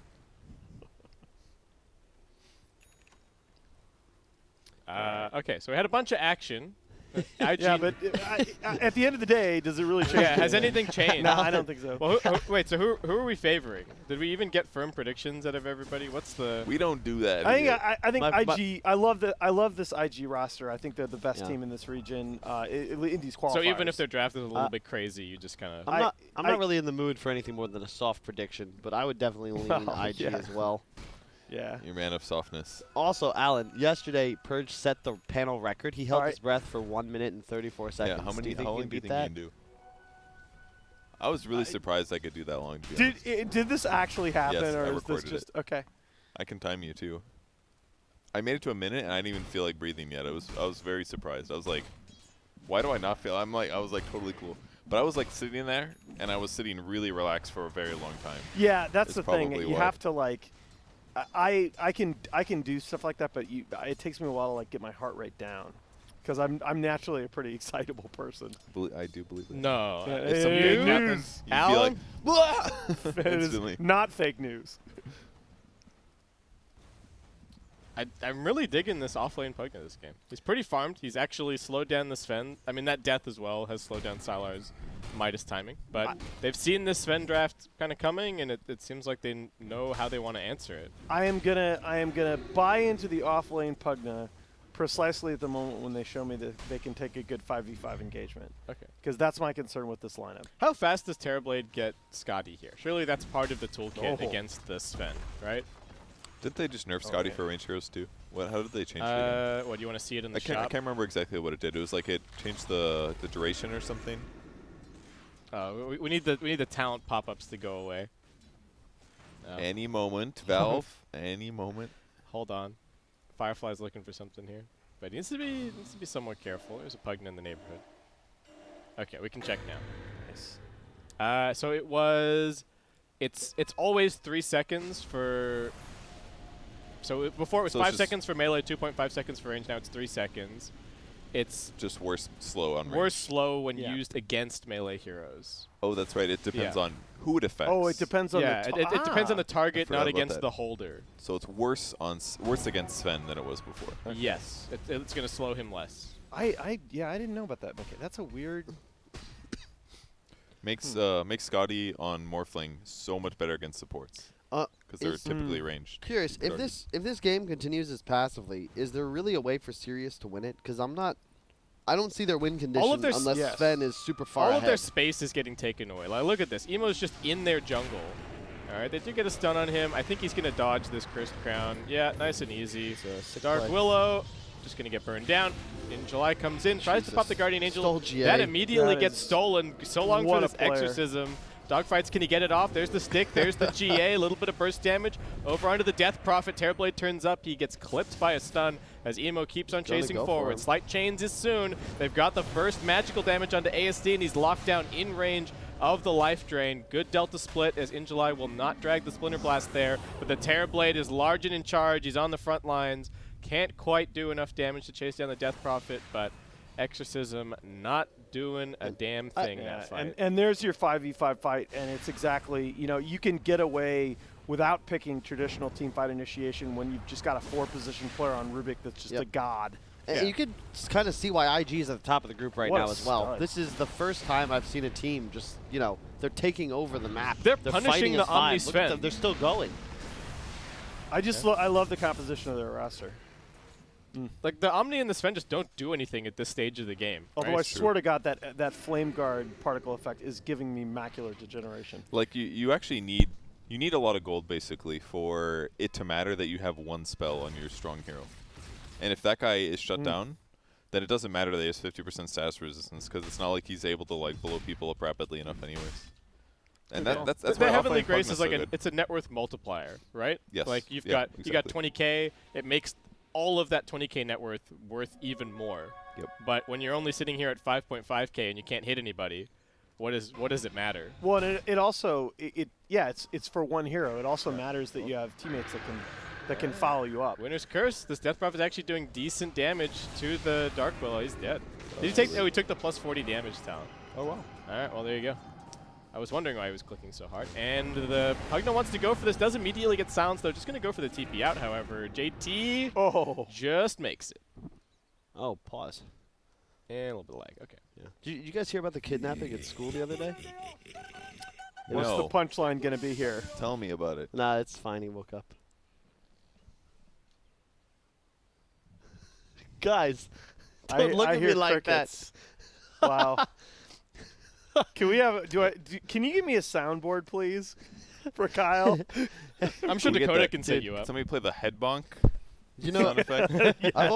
[SPEAKER 2] Okay, so we had a bunch of action. IG
[SPEAKER 3] Yeah, but at the end of the day, does it really change?
[SPEAKER 2] yeah, has anything changed?
[SPEAKER 3] No, I don't think so.
[SPEAKER 2] Well, wait, so who are we favoring? Did we even get firm predictions out of everybody? What's the...
[SPEAKER 4] We don't do that
[SPEAKER 3] I think
[SPEAKER 4] here.
[SPEAKER 3] I think
[SPEAKER 1] My-
[SPEAKER 3] IG. I love this IG roster. I think they're the best
[SPEAKER 1] Yeah.
[SPEAKER 3] team in this region. In these qualifiers.
[SPEAKER 2] So even if their draft is a little
[SPEAKER 1] Uh,
[SPEAKER 2] bit crazy, you just kind of...
[SPEAKER 1] I'm not really in the mood for anything more than a soft prediction, but I would definitely lean
[SPEAKER 3] Oh,
[SPEAKER 1] IG
[SPEAKER 3] yeah.
[SPEAKER 1] as well.
[SPEAKER 3] yeah.
[SPEAKER 4] You're a man of softness.
[SPEAKER 1] Also, Alan, yesterday Purge set the panel record. He held
[SPEAKER 3] All right.
[SPEAKER 1] his breath for 1 minute and 34 seconds.
[SPEAKER 4] Yeah, how
[SPEAKER 1] do you think
[SPEAKER 4] long
[SPEAKER 1] he can
[SPEAKER 4] do you
[SPEAKER 1] beat
[SPEAKER 4] think
[SPEAKER 1] that?
[SPEAKER 4] you can do? I was really surprised I could do that long, to be
[SPEAKER 3] Did
[SPEAKER 4] honest.
[SPEAKER 3] did this actually happen,
[SPEAKER 4] Yes,
[SPEAKER 3] or
[SPEAKER 4] I
[SPEAKER 3] is this
[SPEAKER 4] recorded
[SPEAKER 3] just okay?
[SPEAKER 4] I can time you, too. I made it to a minute, and I didn't even feel like breathing yet. I was very surprised. I was like, why do I not feel? I was like totally cool. But I was like sitting there, and I was sitting really relaxed for a very long time.
[SPEAKER 3] Yeah, that's
[SPEAKER 4] It's
[SPEAKER 3] the thing.
[SPEAKER 4] probably
[SPEAKER 3] You
[SPEAKER 4] why.
[SPEAKER 3] have to like. I can do stuff like that, but it takes me a while to like get my heart rate down, because I'm naturally a pretty excitable person.
[SPEAKER 4] I do believe that.
[SPEAKER 2] No.
[SPEAKER 3] Yeah,
[SPEAKER 4] If something
[SPEAKER 3] Hey,
[SPEAKER 4] big happens,
[SPEAKER 3] news.
[SPEAKER 4] you'd be
[SPEAKER 2] Alan?
[SPEAKER 4] like, "Blah!"
[SPEAKER 3] It is
[SPEAKER 4] instantly.
[SPEAKER 3] not fake news.
[SPEAKER 2] I'm really digging this offlane Pugna this game. He's pretty farmed. He's actually slowed down the Sven. I mean, that death as well has slowed down Sylar's Midas timing. But they've seen this Sven draft kind of coming, and it seems like they know how they want to answer it.
[SPEAKER 3] I am gonna buy into the offlane Pugna precisely at the moment when they show me that they can take a good 5v5 engagement.
[SPEAKER 2] Okay.
[SPEAKER 3] Because that's my concern with this lineup.
[SPEAKER 2] How fast does Terrorblade get Scotty here? Surely that's part of the toolkit
[SPEAKER 3] Oh.
[SPEAKER 2] against the Sven, right?
[SPEAKER 4] Didn't they just nerf Scotty
[SPEAKER 3] yeah.
[SPEAKER 4] for range heroes too? How did they change it again?
[SPEAKER 2] What, do you want to see it in the
[SPEAKER 4] I
[SPEAKER 2] shop?
[SPEAKER 4] can't remember exactly what it did. It was like it changed the duration or something.
[SPEAKER 2] We need the talent pop-ups to go away.
[SPEAKER 4] Any moment, Valve. Any moment.
[SPEAKER 2] Hold on. Firefly's looking for something here. But he needs to be somewhat careful. There's a Pugna in the neighborhood. Okay, we can check now.
[SPEAKER 3] Nice.
[SPEAKER 2] So it was... It's always 3 seconds for... So before it was
[SPEAKER 4] So it's
[SPEAKER 2] 5
[SPEAKER 4] just-
[SPEAKER 2] seconds for melee, 2.5 seconds for range. Now it's 3 seconds. It's
[SPEAKER 4] Just worse slow on range.
[SPEAKER 2] more slow when
[SPEAKER 3] Yeah.
[SPEAKER 2] used against melee heroes.
[SPEAKER 4] Oh, that's right. It depends
[SPEAKER 2] Yeah.
[SPEAKER 4] on who it affects.
[SPEAKER 3] Oh, it depends on
[SPEAKER 2] Yeah,
[SPEAKER 3] the
[SPEAKER 2] it depends on the target,
[SPEAKER 4] forgot
[SPEAKER 2] not
[SPEAKER 4] about
[SPEAKER 2] against
[SPEAKER 4] that.
[SPEAKER 2] the holder.
[SPEAKER 4] So it's worse worse against Sven than it was before.
[SPEAKER 2] Yes, it's going to slow him less.
[SPEAKER 3] I didn't know about that. Okay, that's a weird.
[SPEAKER 4] Makes Scotty on Morphling so much better against supports because they're
[SPEAKER 1] is-
[SPEAKER 4] typically ranged.
[SPEAKER 1] Curious, if this game continues as passively, is there really a way for Sirius to win it? Because I don't see their win condition
[SPEAKER 2] their
[SPEAKER 1] unless
[SPEAKER 3] yes.
[SPEAKER 1] Sven is super far
[SPEAKER 2] All
[SPEAKER 1] ahead.
[SPEAKER 2] of their space is getting taken away. Like, look at this. Emo's just in their jungle. All right, they do get a stun on him. I think he's going to dodge this Cursed Crown. Yeah, nice and easy. Dark
[SPEAKER 1] play.
[SPEAKER 2] Willow just going to get burned down. In July comes in, tries to pop the Guardian Angel.
[SPEAKER 1] Stole GA.
[SPEAKER 2] That immediately
[SPEAKER 3] That
[SPEAKER 2] gets
[SPEAKER 3] is
[SPEAKER 2] stolen. So long for
[SPEAKER 3] what a
[SPEAKER 2] this
[SPEAKER 3] player.
[SPEAKER 2] Exorcism. Dogfights, can he get it off? There's the stick, there's the GA, a little bit of burst damage. Over onto the Death Prophet, Terrorblade turns up, he gets clipped by a stun as Emo keeps on chasing forward. Slight Chains is soon. They've got the first magical damage onto ASD, and he's locked down in range of the life drain. Good Delta split as Injuly will not drag the Splinter Blast there, but the Terrorblade is large and in charge. He's on the front lines. Can't quite do enough damage to chase down the Death Prophet, but Exorcism not doing a damn thing in that fight.
[SPEAKER 3] And there's your 5v5 fight, and it's exactly, you can get away without picking traditional team fight initiation when you've just got a 4-position player on Rubik that's just a god.
[SPEAKER 1] And you can kind of see why IG is at the top of the group right now as well.
[SPEAKER 3] Stud.
[SPEAKER 1] This is the first time I've seen a team just, they're taking over the map.
[SPEAKER 2] They're
[SPEAKER 1] fighting
[SPEAKER 2] punishing the
[SPEAKER 1] as five.
[SPEAKER 2] Omni
[SPEAKER 1] Look at them,
[SPEAKER 2] Sven.
[SPEAKER 1] they're still going.
[SPEAKER 3] I just I love the composition of their roster.
[SPEAKER 2] Like, the Omni and the Sven just don't do anything at this stage of the game.
[SPEAKER 3] Although
[SPEAKER 2] right?
[SPEAKER 3] I swear to God that Flame Guard particle effect is giving me macular degeneration.
[SPEAKER 4] Like you actually need a lot of gold basically for it to matter that you have one spell on your strong hero. And if that guy is shut down, then it doesn't matter that he has 50% status resistance because it's not like he's able to like blow people up rapidly enough anyways. And that's
[SPEAKER 2] the
[SPEAKER 4] why
[SPEAKER 2] Heavenly
[SPEAKER 4] offline
[SPEAKER 2] Grace
[SPEAKER 4] Pugna's
[SPEAKER 2] is like
[SPEAKER 4] so good.
[SPEAKER 2] it's a net worth multiplier, right?
[SPEAKER 4] Yes.
[SPEAKER 2] Like you
[SPEAKER 4] Yeah,
[SPEAKER 2] got
[SPEAKER 4] exactly.
[SPEAKER 2] 20K, it makes all of that 20K net worth even more.
[SPEAKER 4] Yep.
[SPEAKER 2] But when you're only sitting here at 5.5K and you can't hit anybody, what does it matter?
[SPEAKER 3] Well, and it also it's for one hero. It also matters that you have teammates that can follow you up.
[SPEAKER 2] Winner's Curse. This Death Prophet is actually doing decent damage to the Dark Willow. He's dead. Did he take? Oh, he took the plus 40 damage talent.
[SPEAKER 4] Oh wow.
[SPEAKER 2] All right, well, there you go. I was wondering why he was clicking so hard. And the Pugna wants to go for this. Does immediately get silenced, though. Just going to go for the TP out, however. JT just makes it.
[SPEAKER 1] Oh, pause.
[SPEAKER 2] And a little bit of lag. Okay.
[SPEAKER 1] Yeah. Did you guys hear about the kidnapping at school the other day?
[SPEAKER 3] What's the punchline going to be here?
[SPEAKER 4] Tell me about it.
[SPEAKER 1] Nah, it's fine. He woke up. Guys, don't look
[SPEAKER 3] I
[SPEAKER 1] at
[SPEAKER 3] hear
[SPEAKER 1] me like
[SPEAKER 3] crickets. Wow. Can we have? Can you give me a soundboard, please, for Kyle?
[SPEAKER 2] I'm sure
[SPEAKER 4] Can we get
[SPEAKER 2] Dakota
[SPEAKER 4] that?
[SPEAKER 2] can set you up.
[SPEAKER 4] Somebody play the head bonk
[SPEAKER 1] that.
[SPEAKER 4] sound effect.
[SPEAKER 1] I've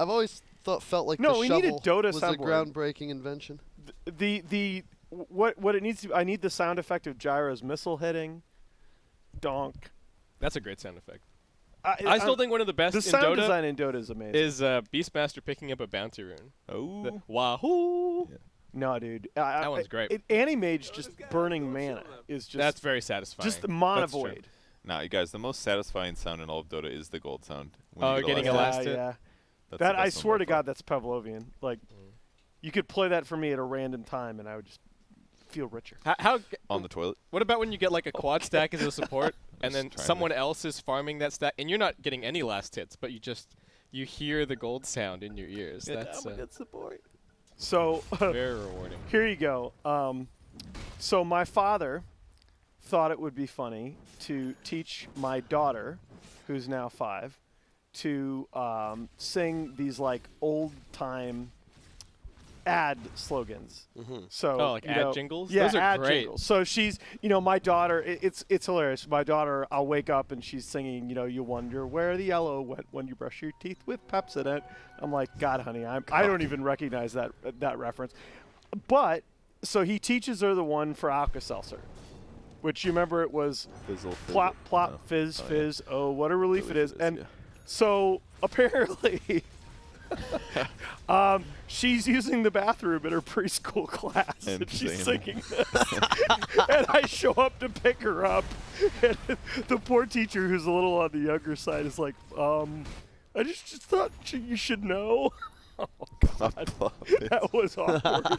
[SPEAKER 1] always felt like
[SPEAKER 3] No,
[SPEAKER 1] the
[SPEAKER 3] we need a
[SPEAKER 1] shovel
[SPEAKER 3] Dota
[SPEAKER 1] was a
[SPEAKER 3] soundboard.
[SPEAKER 1] groundbreaking invention.
[SPEAKER 3] What it needs to? I need the sound effect of Gyro's missile hitting. Donk.
[SPEAKER 2] That's a great sound effect. I still think one of the best
[SPEAKER 3] the
[SPEAKER 2] in
[SPEAKER 3] sound
[SPEAKER 2] Dota
[SPEAKER 3] design in Dota is amazing.
[SPEAKER 2] is Beastmaster picking up a bounty rune.
[SPEAKER 4] Oh.
[SPEAKER 2] Wahoo!
[SPEAKER 4] Yeah.
[SPEAKER 3] No, dude.
[SPEAKER 2] That one's great.
[SPEAKER 3] Anti-Mage just burning mana is just
[SPEAKER 2] That's very satisfying.
[SPEAKER 3] just the mana
[SPEAKER 2] That's true.
[SPEAKER 3] void.
[SPEAKER 4] Nah, you guys, the most satisfying sound in all of Dota is the gold sound. when
[SPEAKER 2] Oh,
[SPEAKER 4] you get
[SPEAKER 2] getting a
[SPEAKER 4] last
[SPEAKER 2] last
[SPEAKER 4] hit.
[SPEAKER 2] hit?
[SPEAKER 3] Yeah.
[SPEAKER 4] That's
[SPEAKER 3] That
[SPEAKER 4] the
[SPEAKER 3] I
[SPEAKER 4] best one
[SPEAKER 3] swear
[SPEAKER 4] by
[SPEAKER 3] to
[SPEAKER 4] far.
[SPEAKER 3] God, that's Pavlovian. Like, you could play that for me at a random time, and I would just feel richer.
[SPEAKER 4] On the toilet.
[SPEAKER 2] What about when you get like a quad stack as a support, and then
[SPEAKER 4] Just trying
[SPEAKER 2] someone else is farming that stack, and you're not getting any last hits, but you hear the gold sound in your ears. That's
[SPEAKER 1] support.
[SPEAKER 3] So
[SPEAKER 2] very rewarding.
[SPEAKER 3] here you go. So my father thought it would be funny to teach my daughter, who's now 5, to sing these like old-time ad slogans. So
[SPEAKER 2] like ad jingles?
[SPEAKER 3] Yeah,
[SPEAKER 2] Those are
[SPEAKER 3] ad
[SPEAKER 2] great.
[SPEAKER 3] jingles. So she's, my daughter. It's hilarious. My daughter, I'll wake up and she's singing. You wonder where the yellow went when you brush your teeth with Pepsodent. I'm like, God, honey, I don't even recognize that reference. But so he teaches her the one for Alka-Seltzer, which you remember it was
[SPEAKER 4] Fizzle,
[SPEAKER 3] plop,
[SPEAKER 4] fizzle.
[SPEAKER 3] plop,
[SPEAKER 4] No.
[SPEAKER 3] fizz,
[SPEAKER 4] Oh, yeah.
[SPEAKER 3] fizz. Oh, what a relief
[SPEAKER 4] Really
[SPEAKER 3] it is.
[SPEAKER 4] fizz,
[SPEAKER 3] And
[SPEAKER 4] yeah.
[SPEAKER 3] so apparently, she's using the bathroom in her preschool class, and she's singing this. And I show up to pick her up, and the poor teacher, who's a little on the younger side, is like, I just thought you should know. Oh, God. That was awkward.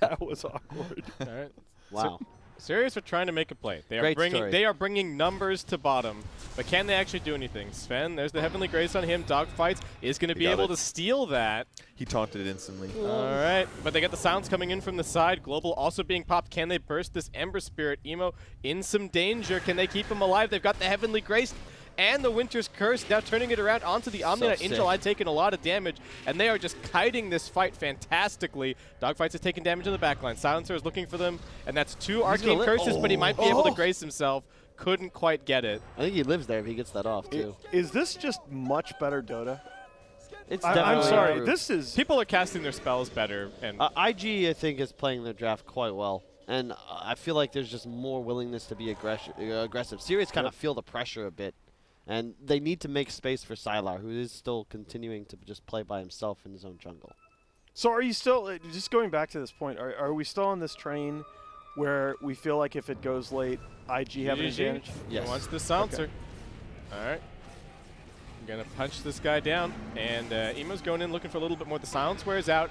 [SPEAKER 3] That was awkward.
[SPEAKER 2] All right.
[SPEAKER 1] Wow.
[SPEAKER 2] Sirius are trying to make a play.
[SPEAKER 1] Great story.
[SPEAKER 2] They are bringing numbers to bottom, but can they actually do anything? Sven, there's the Heavenly Grace on him. Dogfights is going to be
[SPEAKER 4] got
[SPEAKER 2] able
[SPEAKER 4] it.
[SPEAKER 2] to steal that.
[SPEAKER 4] He taunted it instantly.
[SPEAKER 2] All right, but they got the sounds coming in from the side. Global also being popped. Can they burst this Ember Spirit? Emo in some danger. Can they keep him alive? They've got the Heavenly Grace and the Winter's Curse, now turning it around onto the Omni Knight.
[SPEAKER 1] sick.
[SPEAKER 2] Injuly taking a lot of damage, and they are just kiting this fight fantastically. Dogfights is taking damage in the backline. Silencer is looking for them, and that's 2 Arcane
[SPEAKER 1] gonna
[SPEAKER 2] Curses, but he might be able to
[SPEAKER 3] Oh.
[SPEAKER 2] grace himself. Couldn't quite get it.
[SPEAKER 1] I think he lives there if he gets that off, too.
[SPEAKER 3] Is this just much better Dota?
[SPEAKER 1] It's
[SPEAKER 3] I'm
[SPEAKER 1] definitely
[SPEAKER 3] sorry.
[SPEAKER 1] improved.
[SPEAKER 3] This is
[SPEAKER 2] People are casting their spells better, and
[SPEAKER 1] IG, I think, is playing their draft quite well. And I feel like there's just more willingness to be aggressive. Sirius kind of feel the pressure a bit. And they need to make space for Sylar, who is still continuing to just play by himself in his own jungle.
[SPEAKER 3] So are you still, just going back to this point, are we still on this train where we feel like if it goes late, IG have an advantage?
[SPEAKER 1] Yes.
[SPEAKER 2] He wants the silencer.
[SPEAKER 3] Okay.
[SPEAKER 2] All right. I'm going to punch this guy down. And Emo's going in looking for a little bit more. The silence wears out.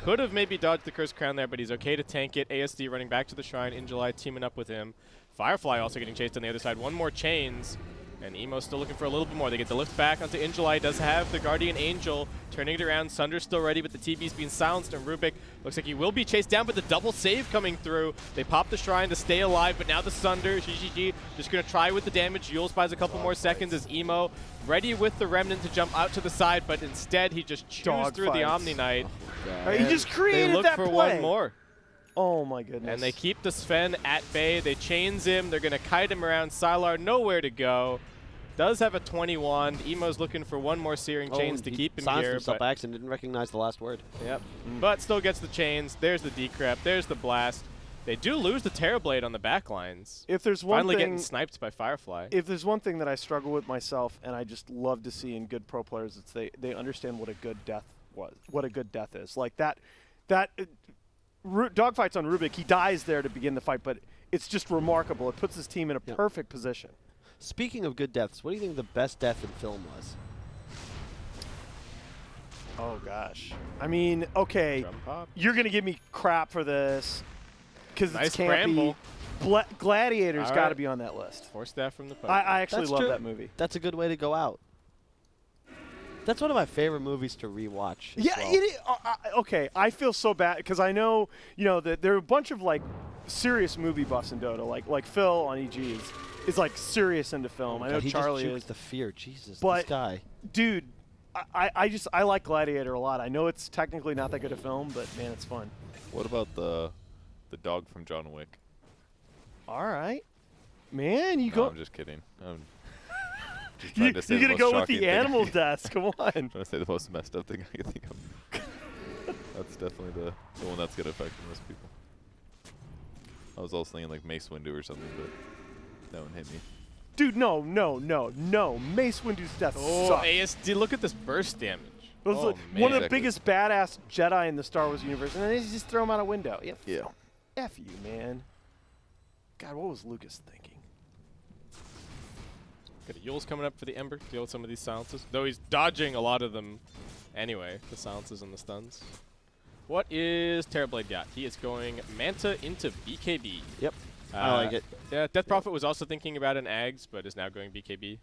[SPEAKER 2] Could have maybe dodged the Cursed Crown there, but he's okay to tank it. ASD running back to the Shrine. In July teaming up with him. Firefly also getting chased on the other side. One more chains. And Emo's still looking for a little bit more. They get the lift back onto Injuly. Does have the Guardian Angel turning it around. Sunder's still ready, but the TB's being silenced. And Rubik looks like he will be chased down, but the double save coming through. They pop the Shrine to stay alive, but now the Sunder, GGG, just going to try with the damage. Yules buys a couple more seconds as Emo ready with the Remnant to jump out to the side, but instead he just chews through the Omni Knight.
[SPEAKER 3] He just created
[SPEAKER 2] they look
[SPEAKER 3] that
[SPEAKER 2] for
[SPEAKER 3] play.
[SPEAKER 2] one more.
[SPEAKER 3] Oh my goodness.
[SPEAKER 2] And they keep the Sven at bay. They chains him. They're going to kite him around. Sylar nowhere to go. Does have a 20 wand. Emo's looking for one more Searing Chains to keep him
[SPEAKER 1] silenced
[SPEAKER 2] here.
[SPEAKER 1] himself by accident, didn't recognize the last word.
[SPEAKER 2] Yep. But still gets the chains. There's the decrep. There's the blast. They do lose the Terrorblade on the back lines.
[SPEAKER 3] If there's one
[SPEAKER 2] Finally
[SPEAKER 3] thing,
[SPEAKER 2] getting sniped by Firefly.
[SPEAKER 3] if there's one thing that I struggle with myself, and I just love to see in good pro players, it's they understand what a good death what a good death is. Like that dogfights on Rubik, he dies there to begin the fight, but it's just remarkable. It puts his team in a perfect position.
[SPEAKER 1] Speaking of good deaths, what do you think the best death in film was?
[SPEAKER 3] Oh gosh. I mean, okay,
[SPEAKER 2] Drum pop.
[SPEAKER 3] you're gonna give me crap for this because
[SPEAKER 2] Nice
[SPEAKER 3] it's campy.
[SPEAKER 2] scramble.
[SPEAKER 3] Gladiator's
[SPEAKER 2] All
[SPEAKER 3] got to
[SPEAKER 2] right.
[SPEAKER 3] be on that list.
[SPEAKER 2] Force staff from the poke.
[SPEAKER 3] I actually
[SPEAKER 1] That's
[SPEAKER 3] love
[SPEAKER 1] true.
[SPEAKER 3] that movie.
[SPEAKER 1] That's a good way to go out. That's one of my favorite movies to rewatch. as
[SPEAKER 3] Yeah,
[SPEAKER 1] well.
[SPEAKER 3] it is. Okay, I feel so bad because I know, that there are a bunch of like serious movie buffs in Dota, like Phil on EG is like serious into film. I know
[SPEAKER 1] God, he
[SPEAKER 3] Charlie
[SPEAKER 1] just
[SPEAKER 3] is.
[SPEAKER 1] jukes the fear. Jesus,
[SPEAKER 3] But-
[SPEAKER 1] this guy.
[SPEAKER 3] Dude, I like Gladiator a lot. I know it's technically not that good a film, but man, it's fun.
[SPEAKER 4] What about the dog from John Wick?
[SPEAKER 3] All right, man, you
[SPEAKER 4] No,
[SPEAKER 3] go.
[SPEAKER 4] I'm just kidding. I'm just
[SPEAKER 3] You're
[SPEAKER 4] trying to say
[SPEAKER 3] gonna
[SPEAKER 4] the
[SPEAKER 3] go
[SPEAKER 4] most
[SPEAKER 3] with
[SPEAKER 4] shocking
[SPEAKER 3] the
[SPEAKER 4] thing I
[SPEAKER 3] animal
[SPEAKER 4] can-
[SPEAKER 3] deaths. Come on.
[SPEAKER 4] I'm trying to say the most messed up thing I can think of. That's definitely the one that's gonna affect most people. I was also thinking like Mace Windu or something, but that one hit me.
[SPEAKER 3] Dude, no. Mace Windu's death
[SPEAKER 2] Oh,
[SPEAKER 3] sucks.
[SPEAKER 2] ASD, look at this burst damage.
[SPEAKER 3] It was
[SPEAKER 2] Oh,
[SPEAKER 3] like
[SPEAKER 2] man.
[SPEAKER 3] one of the
[SPEAKER 4] Exactly.
[SPEAKER 3] biggest badass Jedi in the Star Wars universe, and then they just throw him out a window.
[SPEAKER 4] Yeah.
[SPEAKER 3] F you, man. God, what was Lucas thinking?
[SPEAKER 2] Got a Yules coming up for the Ember to deal with some of these silences. Though he's dodging a lot of them anyway, the silences and the stuns. What is Terrorblade got? He is going Manta into BKB.
[SPEAKER 1] Yep, I like it.
[SPEAKER 2] Yeah, Death Prophet was also thinking about an Ags, but is now going BKB.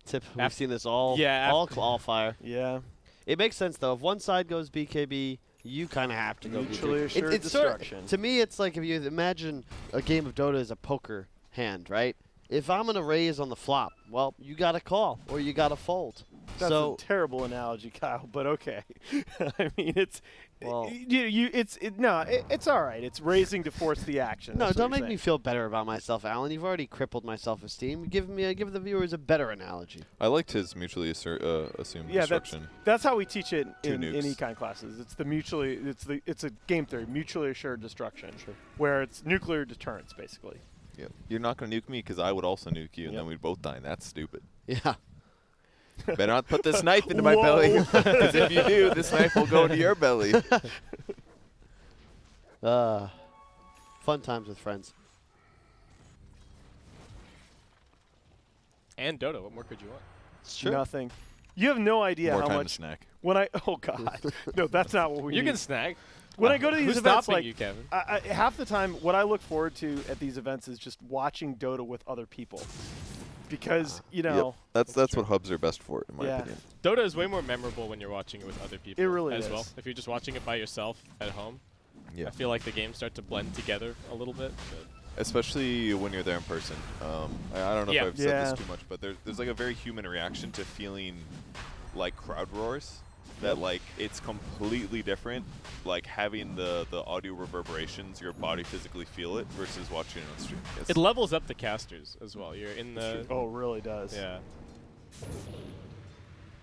[SPEAKER 1] Tip. We've seen this all.
[SPEAKER 2] Yeah,
[SPEAKER 1] all qualifier.
[SPEAKER 3] Yeah.
[SPEAKER 1] It makes sense though. If one side goes BKB, you kind of have to go
[SPEAKER 3] Mutually
[SPEAKER 1] BKB.
[SPEAKER 3] assured
[SPEAKER 1] It's sort of-
[SPEAKER 3] destruction.
[SPEAKER 1] to me, it's like if you imagine a game of Dota as a poker hand, right? If I'm gonna raise on the flop, well, you gotta call or you gotta fold.
[SPEAKER 3] That's
[SPEAKER 1] so
[SPEAKER 3] a terrible analogy, Kyle, but okay. I mean, it's
[SPEAKER 1] Well-
[SPEAKER 3] it's all right. It's raising to force the action.
[SPEAKER 1] no,
[SPEAKER 3] That's what
[SPEAKER 1] don't
[SPEAKER 3] you're
[SPEAKER 1] make me
[SPEAKER 3] saying.
[SPEAKER 1] feel better about myself, Alan. You've already crippled my self-esteem. Give the viewers a better analogy.
[SPEAKER 4] I liked his mutually assumed
[SPEAKER 3] Yeah,
[SPEAKER 4] destruction.
[SPEAKER 3] that's how we teach it
[SPEAKER 4] Two
[SPEAKER 3] in
[SPEAKER 4] nukes.
[SPEAKER 3] econ classes. It's a game theory, mutually assured destruction, where it's nuclear deterrence basically.
[SPEAKER 4] Yep. You're not gonna nuke me because I would also nuke you, and
[SPEAKER 3] Yep.
[SPEAKER 4] then we'd both die. And that's stupid.
[SPEAKER 1] Yeah.
[SPEAKER 4] Better not put this knife into my
[SPEAKER 3] Whoa.
[SPEAKER 4] belly, because if you do, this knife will go into your belly.
[SPEAKER 1] Fun times with friends.
[SPEAKER 2] And Dota, what more could you want?
[SPEAKER 1] It's true.
[SPEAKER 3] Nothing. You have no idea
[SPEAKER 4] More
[SPEAKER 3] how
[SPEAKER 4] time
[SPEAKER 3] much
[SPEAKER 4] to snack.
[SPEAKER 3] when oh god, no, that's not what we
[SPEAKER 2] You
[SPEAKER 3] need.
[SPEAKER 2] can snag.
[SPEAKER 3] When I go to these
[SPEAKER 2] Who's
[SPEAKER 3] events,
[SPEAKER 2] stopping
[SPEAKER 3] like
[SPEAKER 2] you, Kevin?
[SPEAKER 3] half the time, what I look forward to at these events is just watching Dota with other people, because
[SPEAKER 4] Yep. That's what hubs are best for, in my
[SPEAKER 3] Yeah.
[SPEAKER 4] opinion.
[SPEAKER 2] Dota is way more memorable when you're watching it with other people.
[SPEAKER 3] It really
[SPEAKER 2] as
[SPEAKER 3] is.
[SPEAKER 2] well. If you're just watching it by yourself at home,
[SPEAKER 4] Yeah.
[SPEAKER 2] I feel like the games start to blend together a little bit. But
[SPEAKER 4] Especially when you're there in person. I don't know
[SPEAKER 2] Yeah.
[SPEAKER 4] if I've said
[SPEAKER 3] Yeah.
[SPEAKER 4] this too much, but there's like a very human reaction to feeling like crowd roars. That like it's completely different. Like having the audio reverberations, your body physically feel it versus watching it on stream.
[SPEAKER 2] it levels up the casters as well. You're in the
[SPEAKER 3] oh, it really does.
[SPEAKER 2] yeah.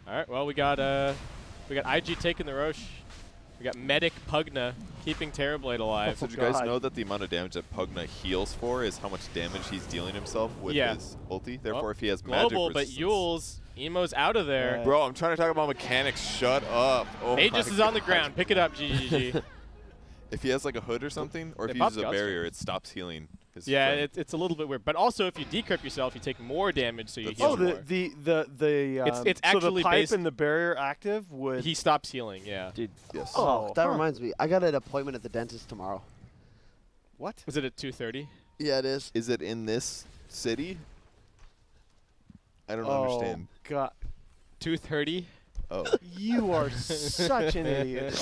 [SPEAKER 2] All right. Well, we got IG taking the Roche. We got Medic Pugna keeping Terrorblade alive.
[SPEAKER 4] So did you guys
[SPEAKER 3] God.
[SPEAKER 4] know that the amount of damage that Pugna heals for is how much damage he's dealing himself with his ulti? Therefore,
[SPEAKER 2] Well,
[SPEAKER 4] if he has magic
[SPEAKER 2] Global, but
[SPEAKER 4] resistance.
[SPEAKER 2] Yule's Emo's out of there.
[SPEAKER 3] Yeah.
[SPEAKER 4] Bro, I'm trying to talk about mechanics. Shut up. Oh
[SPEAKER 2] Aegis
[SPEAKER 4] my
[SPEAKER 2] is on the
[SPEAKER 4] God.
[SPEAKER 2] ground. Pick it up, GGG.
[SPEAKER 4] If he has like a hood or something, or if
[SPEAKER 2] They
[SPEAKER 4] he
[SPEAKER 2] pop
[SPEAKER 4] uses a
[SPEAKER 2] Godstone.
[SPEAKER 4] barrier, it stops healing his
[SPEAKER 2] Yeah,
[SPEAKER 4] friend.
[SPEAKER 2] it's a little bit weird. But also, if you decrypt yourself, you take more damage, so you heal
[SPEAKER 3] Oh,
[SPEAKER 2] more.
[SPEAKER 3] so
[SPEAKER 2] It's actually
[SPEAKER 3] the pipe
[SPEAKER 2] based-
[SPEAKER 3] and the barrier active would.
[SPEAKER 2] He stops healing, yeah.
[SPEAKER 1] Dude.
[SPEAKER 4] Yes.
[SPEAKER 1] Oh, that
[SPEAKER 3] huh.
[SPEAKER 1] reminds me. I got an appointment at the dentist tomorrow.
[SPEAKER 3] What?
[SPEAKER 2] Was it at 2:30?
[SPEAKER 1] Yeah, it is.
[SPEAKER 4] Is it in this city? I don't
[SPEAKER 3] Oh
[SPEAKER 4] understand.
[SPEAKER 3] God,
[SPEAKER 2] 2:30?
[SPEAKER 4] Oh.
[SPEAKER 3] you are such an idiot.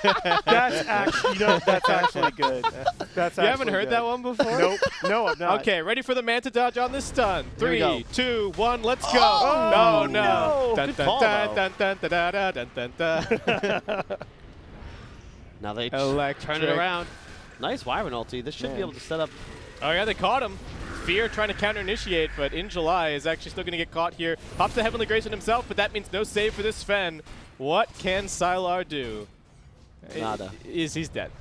[SPEAKER 3] That's actually, that's actually good. That's
[SPEAKER 2] You haven't
[SPEAKER 3] actually
[SPEAKER 2] heard
[SPEAKER 3] good.
[SPEAKER 2] that one before?
[SPEAKER 3] Nope. No, I'm not.
[SPEAKER 2] Okay, ready for the Manta Dodge on this stun.
[SPEAKER 1] Here we go.
[SPEAKER 2] 3, 2, 1, let's go.
[SPEAKER 3] Oh,
[SPEAKER 2] no, no.
[SPEAKER 3] no.
[SPEAKER 2] Dun,
[SPEAKER 1] Good
[SPEAKER 2] dun,
[SPEAKER 1] call,
[SPEAKER 2] dun,
[SPEAKER 1] though.
[SPEAKER 2] dun, dun, dun, dun, dun, dun, dun.
[SPEAKER 1] Now they
[SPEAKER 2] Electric.
[SPEAKER 1] turn it around. Nice Wyvern ulti. This should be
[SPEAKER 3] Man.
[SPEAKER 1] able to set up.
[SPEAKER 2] Oh, yeah, they caught him. Fear trying to counter-initiate, but in July is actually still going to get caught here. Pops the Heavenly Grace on himself, but that means no save for this Sven. What can Sylar do?
[SPEAKER 1] Nada.
[SPEAKER 2] He's dead.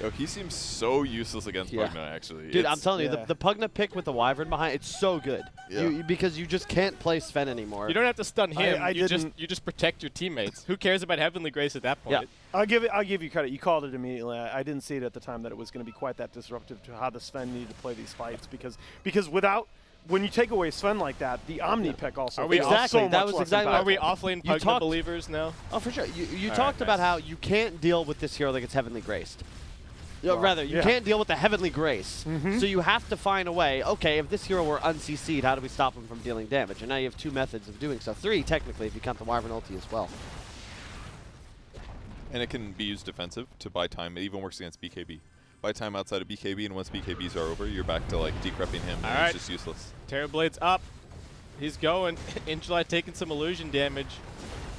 [SPEAKER 4] Yo, he seems so useless against
[SPEAKER 1] Yeah.
[SPEAKER 4] Pugna, actually.
[SPEAKER 1] Dude, I'm
[SPEAKER 4] It's-
[SPEAKER 1] telling you,
[SPEAKER 3] yeah.
[SPEAKER 1] the Pugna pick with the Wyvern behind, it's so good.
[SPEAKER 4] Yeah.
[SPEAKER 1] Because you just can't play Sven anymore.
[SPEAKER 2] You don't have to stun him.
[SPEAKER 3] I
[SPEAKER 2] you
[SPEAKER 3] didn't-
[SPEAKER 2] just protect your teammates. Who cares about Heavenly Grace at that point?
[SPEAKER 1] Yeah.
[SPEAKER 3] I'll give you credit. You called it immediately. I didn't see it at the time that it was going to be quite that disruptive to how the Sven needed to play these fights because without when you take away Sven like that, the Omni pick also
[SPEAKER 2] Are we
[SPEAKER 3] becomes
[SPEAKER 1] Exactly,
[SPEAKER 3] so
[SPEAKER 1] that
[SPEAKER 3] much
[SPEAKER 1] was
[SPEAKER 3] less
[SPEAKER 1] exactly
[SPEAKER 2] Are
[SPEAKER 3] impactful.
[SPEAKER 2] we offlane
[SPEAKER 1] You
[SPEAKER 2] Pugna
[SPEAKER 1] talked-
[SPEAKER 2] believers now?
[SPEAKER 1] Oh, for sure. You
[SPEAKER 2] All
[SPEAKER 1] talked
[SPEAKER 2] right,
[SPEAKER 1] about
[SPEAKER 2] nice.
[SPEAKER 1] how you can't deal with this hero that gets Heavenly Graced.
[SPEAKER 3] Well,
[SPEAKER 1] Rather, you
[SPEAKER 3] yeah.
[SPEAKER 1] can't deal with the Heavenly Grace.
[SPEAKER 3] Mhm.
[SPEAKER 1] So you have to find a way, okay, if this hero were un-CC'd, how do we stop him from dealing damage? And now you have 2 methods of doing so. 3, technically, if you count the Wyvern ulti as well.
[SPEAKER 4] And it can be used defensive to buy time. It even works against BKB. Buy time outside of BKB, and once BKBs are over, you're back to like decrepping him,
[SPEAKER 2] All
[SPEAKER 4] and
[SPEAKER 2] right.
[SPEAKER 4] it's just useless.
[SPEAKER 2] Terrorblade's up. He's going. Injuly taking some illusion damage.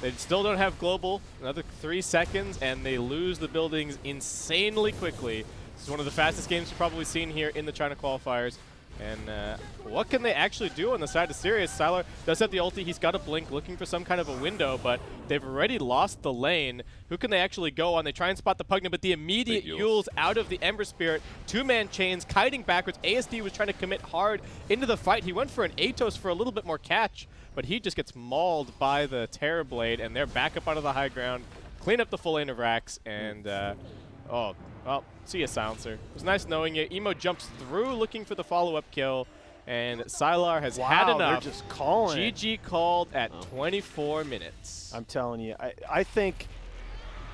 [SPEAKER 2] They still don't have global. Another 3 seconds, and they lose the buildings insanely quickly. This is one of the fastest games you've probably seen here in the China qualifiers. And what can they actually do on the side of Sirius? Sylar does have the ulti. He's got a blink, looking for some kind of a window, but they've already lost the lane. Who can they actually go on? They try and spot the Pugna, but the immediate
[SPEAKER 4] Big Yules.
[SPEAKER 2] Yules out of the Ember Spirit. 2-man chains, kiting backwards. ASD was trying to commit hard into the fight. He went for an Atos for a little bit more catch, but he just gets mauled by the Terrorblade, and they're back up onto the high ground. Clean up the full lane of Rax, and oh, well, see ya, Silencer. It was nice knowing you. Emo jumps through looking for the follow-up kill, and Sylar has had
[SPEAKER 3] Wow,
[SPEAKER 2] enough.
[SPEAKER 3] they're just calling it.
[SPEAKER 2] GG called at 24 minutes.
[SPEAKER 3] I'm telling you, I think,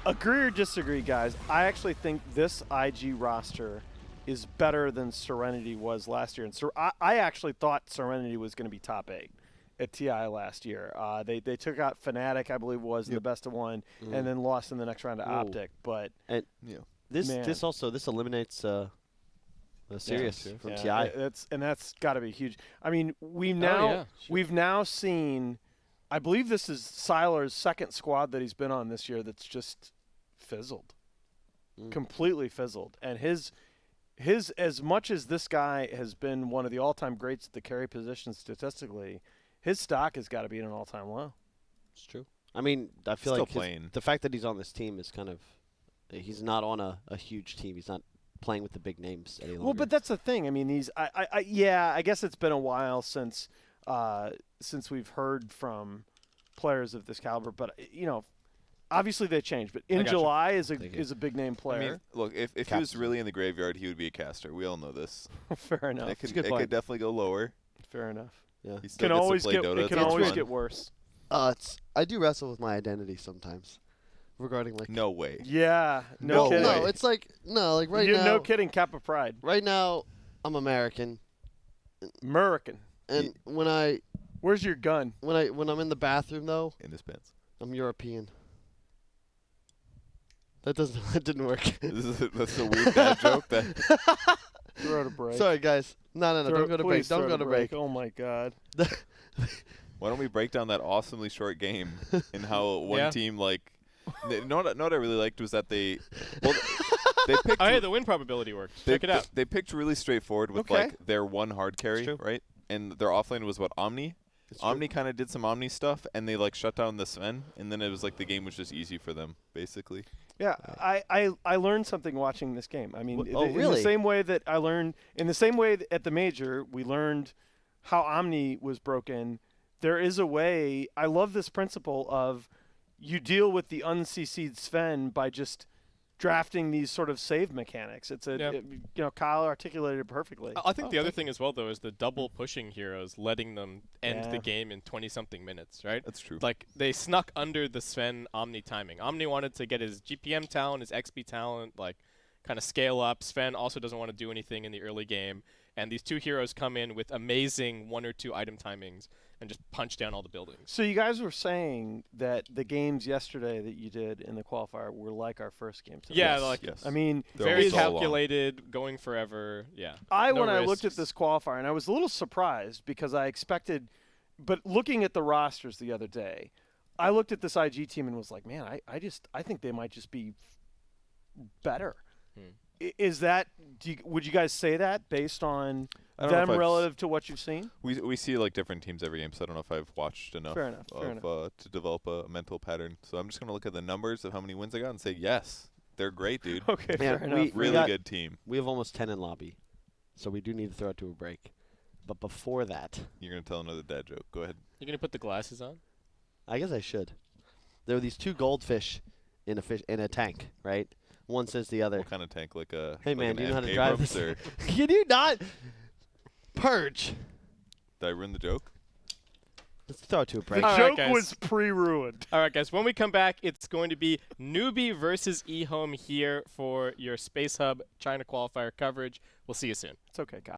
[SPEAKER 3] agree or disagree, guys, I actually think this IG roster is better than Serenity was last year. And I actually thought Serenity was going to be top 8 at TI last year. They took out Fnatic, I believe it was, in the best of 1, and then lost in the next round to
[SPEAKER 1] Whoa.
[SPEAKER 3] Optic. But
[SPEAKER 1] And
[SPEAKER 4] Yeah.
[SPEAKER 1] this
[SPEAKER 3] Man.
[SPEAKER 1] this eliminates Sirius from
[SPEAKER 3] yeah,
[SPEAKER 1] TI.
[SPEAKER 3] that's got to be huge. I mean, we've now seen, I believe this is Sylar's second squad that he's been on this year that's just fizzled. Completely fizzled. And his as much as this guy has been one of the all-time greats at the carry position statistically, his stock has got to be at an all-time low.
[SPEAKER 1] It's true. I mean, I feel
[SPEAKER 4] Still
[SPEAKER 1] like
[SPEAKER 4] playing.
[SPEAKER 1] the fact that he's on this team is kind of, he's not on a huge team. He's not playing with the big names any longer.
[SPEAKER 3] Well, but that's the thing. I mean, I guess it's been a while since we've heard from players of this caliber. But obviously they changed. But in
[SPEAKER 2] gotcha.
[SPEAKER 3] July
[SPEAKER 1] Thank you.
[SPEAKER 3] is a big name
[SPEAKER 4] I
[SPEAKER 3] player.
[SPEAKER 4] mean, look, if he was
[SPEAKER 1] Captain.
[SPEAKER 4] really in the graveyard, he would be a caster. We all know this.
[SPEAKER 3] Fair enough.
[SPEAKER 4] It
[SPEAKER 1] a
[SPEAKER 4] could,
[SPEAKER 1] good
[SPEAKER 4] it
[SPEAKER 1] point.
[SPEAKER 4] could definitely go lower.
[SPEAKER 3] Fair enough.
[SPEAKER 1] yeah.
[SPEAKER 4] He still
[SPEAKER 3] Can
[SPEAKER 4] gets
[SPEAKER 3] always
[SPEAKER 4] to play
[SPEAKER 3] get
[SPEAKER 4] Dota.
[SPEAKER 3] it can
[SPEAKER 4] It's
[SPEAKER 3] always
[SPEAKER 4] fun.
[SPEAKER 3] get worse.
[SPEAKER 1] I do wrestle with my identity sometimes, regarding like.
[SPEAKER 4] No way.
[SPEAKER 3] Yeah. No
[SPEAKER 4] No
[SPEAKER 3] kidding.
[SPEAKER 1] No,
[SPEAKER 4] way.
[SPEAKER 1] it's like right now.
[SPEAKER 3] No kidding. Kappa Pride.
[SPEAKER 1] Right now, I'm American,
[SPEAKER 3] American.
[SPEAKER 1] and when
[SPEAKER 3] Where's your gun?
[SPEAKER 1] I'm in the bathroom though,
[SPEAKER 4] In his pants.
[SPEAKER 1] I'm European. That didn't work.
[SPEAKER 4] That's a weird dad joke. That
[SPEAKER 3] Throw it a break.
[SPEAKER 1] Sorry guys. No, don't go to break.
[SPEAKER 3] Please
[SPEAKER 1] Don't
[SPEAKER 3] throw
[SPEAKER 1] go
[SPEAKER 3] it a
[SPEAKER 1] to break.
[SPEAKER 3] Oh my God.
[SPEAKER 4] Why don't we break down that awesomely short game and how one
[SPEAKER 2] Yeah.
[SPEAKER 4] team what I really liked was that they picked
[SPEAKER 2] Oh, hey, the win probability worked. Check it out.
[SPEAKER 4] They picked really straightforward with
[SPEAKER 3] Okay.
[SPEAKER 4] like their one hard carry,
[SPEAKER 1] true.
[SPEAKER 4] right? And their offlane was Omni, Omni kind of did some Omni stuff, and they like shut down the Sven, and then it was like the game was just easy for them, basically.
[SPEAKER 3] Yeah, I learned something watching this game. I mean,
[SPEAKER 1] Oh,
[SPEAKER 3] in the
[SPEAKER 1] really?
[SPEAKER 3] same way that I learned, in the same way at the major, we learned how Omni was broken. There is a way. I love this principle of you deal with the uncc'd Sven by just drafting these sort of save mechanics. It's Kyle articulated it perfectly.
[SPEAKER 2] I think the other thing as well, though, is the double pushing heroes, letting them end the game in 20-something minutes, right?
[SPEAKER 4] That's true.
[SPEAKER 2] Like, they snuck under the Sven Omni timing. Omni wanted to get his GPM talent, his XP talent, like, kind of scale up. Sven also doesn't want to do anything in the early game. And these two heroes come in with amazing 1 or 2 item timings and just punch down all the buildings.
[SPEAKER 3] So you guys were saying that the games yesterday that you did in the qualifier were like our first game today.
[SPEAKER 2] Yeah,
[SPEAKER 4] Yes,
[SPEAKER 2] like
[SPEAKER 4] yes.
[SPEAKER 3] I mean,
[SPEAKER 4] They're
[SPEAKER 2] very
[SPEAKER 4] almost all long.
[SPEAKER 2] calculated, going forever. Yeah.
[SPEAKER 3] when I
[SPEAKER 2] No
[SPEAKER 3] looked at
[SPEAKER 2] risks.
[SPEAKER 3] this qualifier, and I was a little surprised because I expected, but looking at the rosters the other day, I looked at this IG team and was like, man, I think they might just be better. Is that? Would you guys say that based on
[SPEAKER 4] I don't know
[SPEAKER 3] them
[SPEAKER 4] if I've
[SPEAKER 3] relative to what you've seen?
[SPEAKER 4] We see like different teams every game, so I don't know if I've watched enough,
[SPEAKER 3] Fair enough, fair
[SPEAKER 4] to develop a mental pattern. So I'm just gonna look at the numbers of how many wins I got and say yes, they're great, dude.
[SPEAKER 3] Okay,
[SPEAKER 1] Man,
[SPEAKER 3] fair enough.
[SPEAKER 1] we
[SPEAKER 4] Really
[SPEAKER 1] got-
[SPEAKER 4] good team.
[SPEAKER 1] We have almost 10 in lobby, so we do need to throw it to a break. But before that,
[SPEAKER 4] You're gonna tell another dad joke. Go ahead.
[SPEAKER 2] You're going to put the glasses on?
[SPEAKER 1] I guess I should. There were these 2 goldfish in a tank, right? One says the other.
[SPEAKER 4] What kind of tank? Like a
[SPEAKER 1] Hey,
[SPEAKER 4] like
[SPEAKER 1] man,
[SPEAKER 4] an
[SPEAKER 1] do you know how to
[SPEAKER 4] MK
[SPEAKER 1] drive
[SPEAKER 4] Bumps,
[SPEAKER 1] this?
[SPEAKER 4] or
[SPEAKER 1] Can you not? Purge.
[SPEAKER 4] did I ruin the joke?
[SPEAKER 1] Let's throw it to a break.
[SPEAKER 3] The
[SPEAKER 2] All right,
[SPEAKER 3] joke
[SPEAKER 2] guys.
[SPEAKER 3] was pre-ruined.
[SPEAKER 2] All right, guys. When we come back, it's going to be Newbie versus eHome here for your Space Hub China qualifier coverage. We'll see you soon.
[SPEAKER 3] It's okay, Kyle.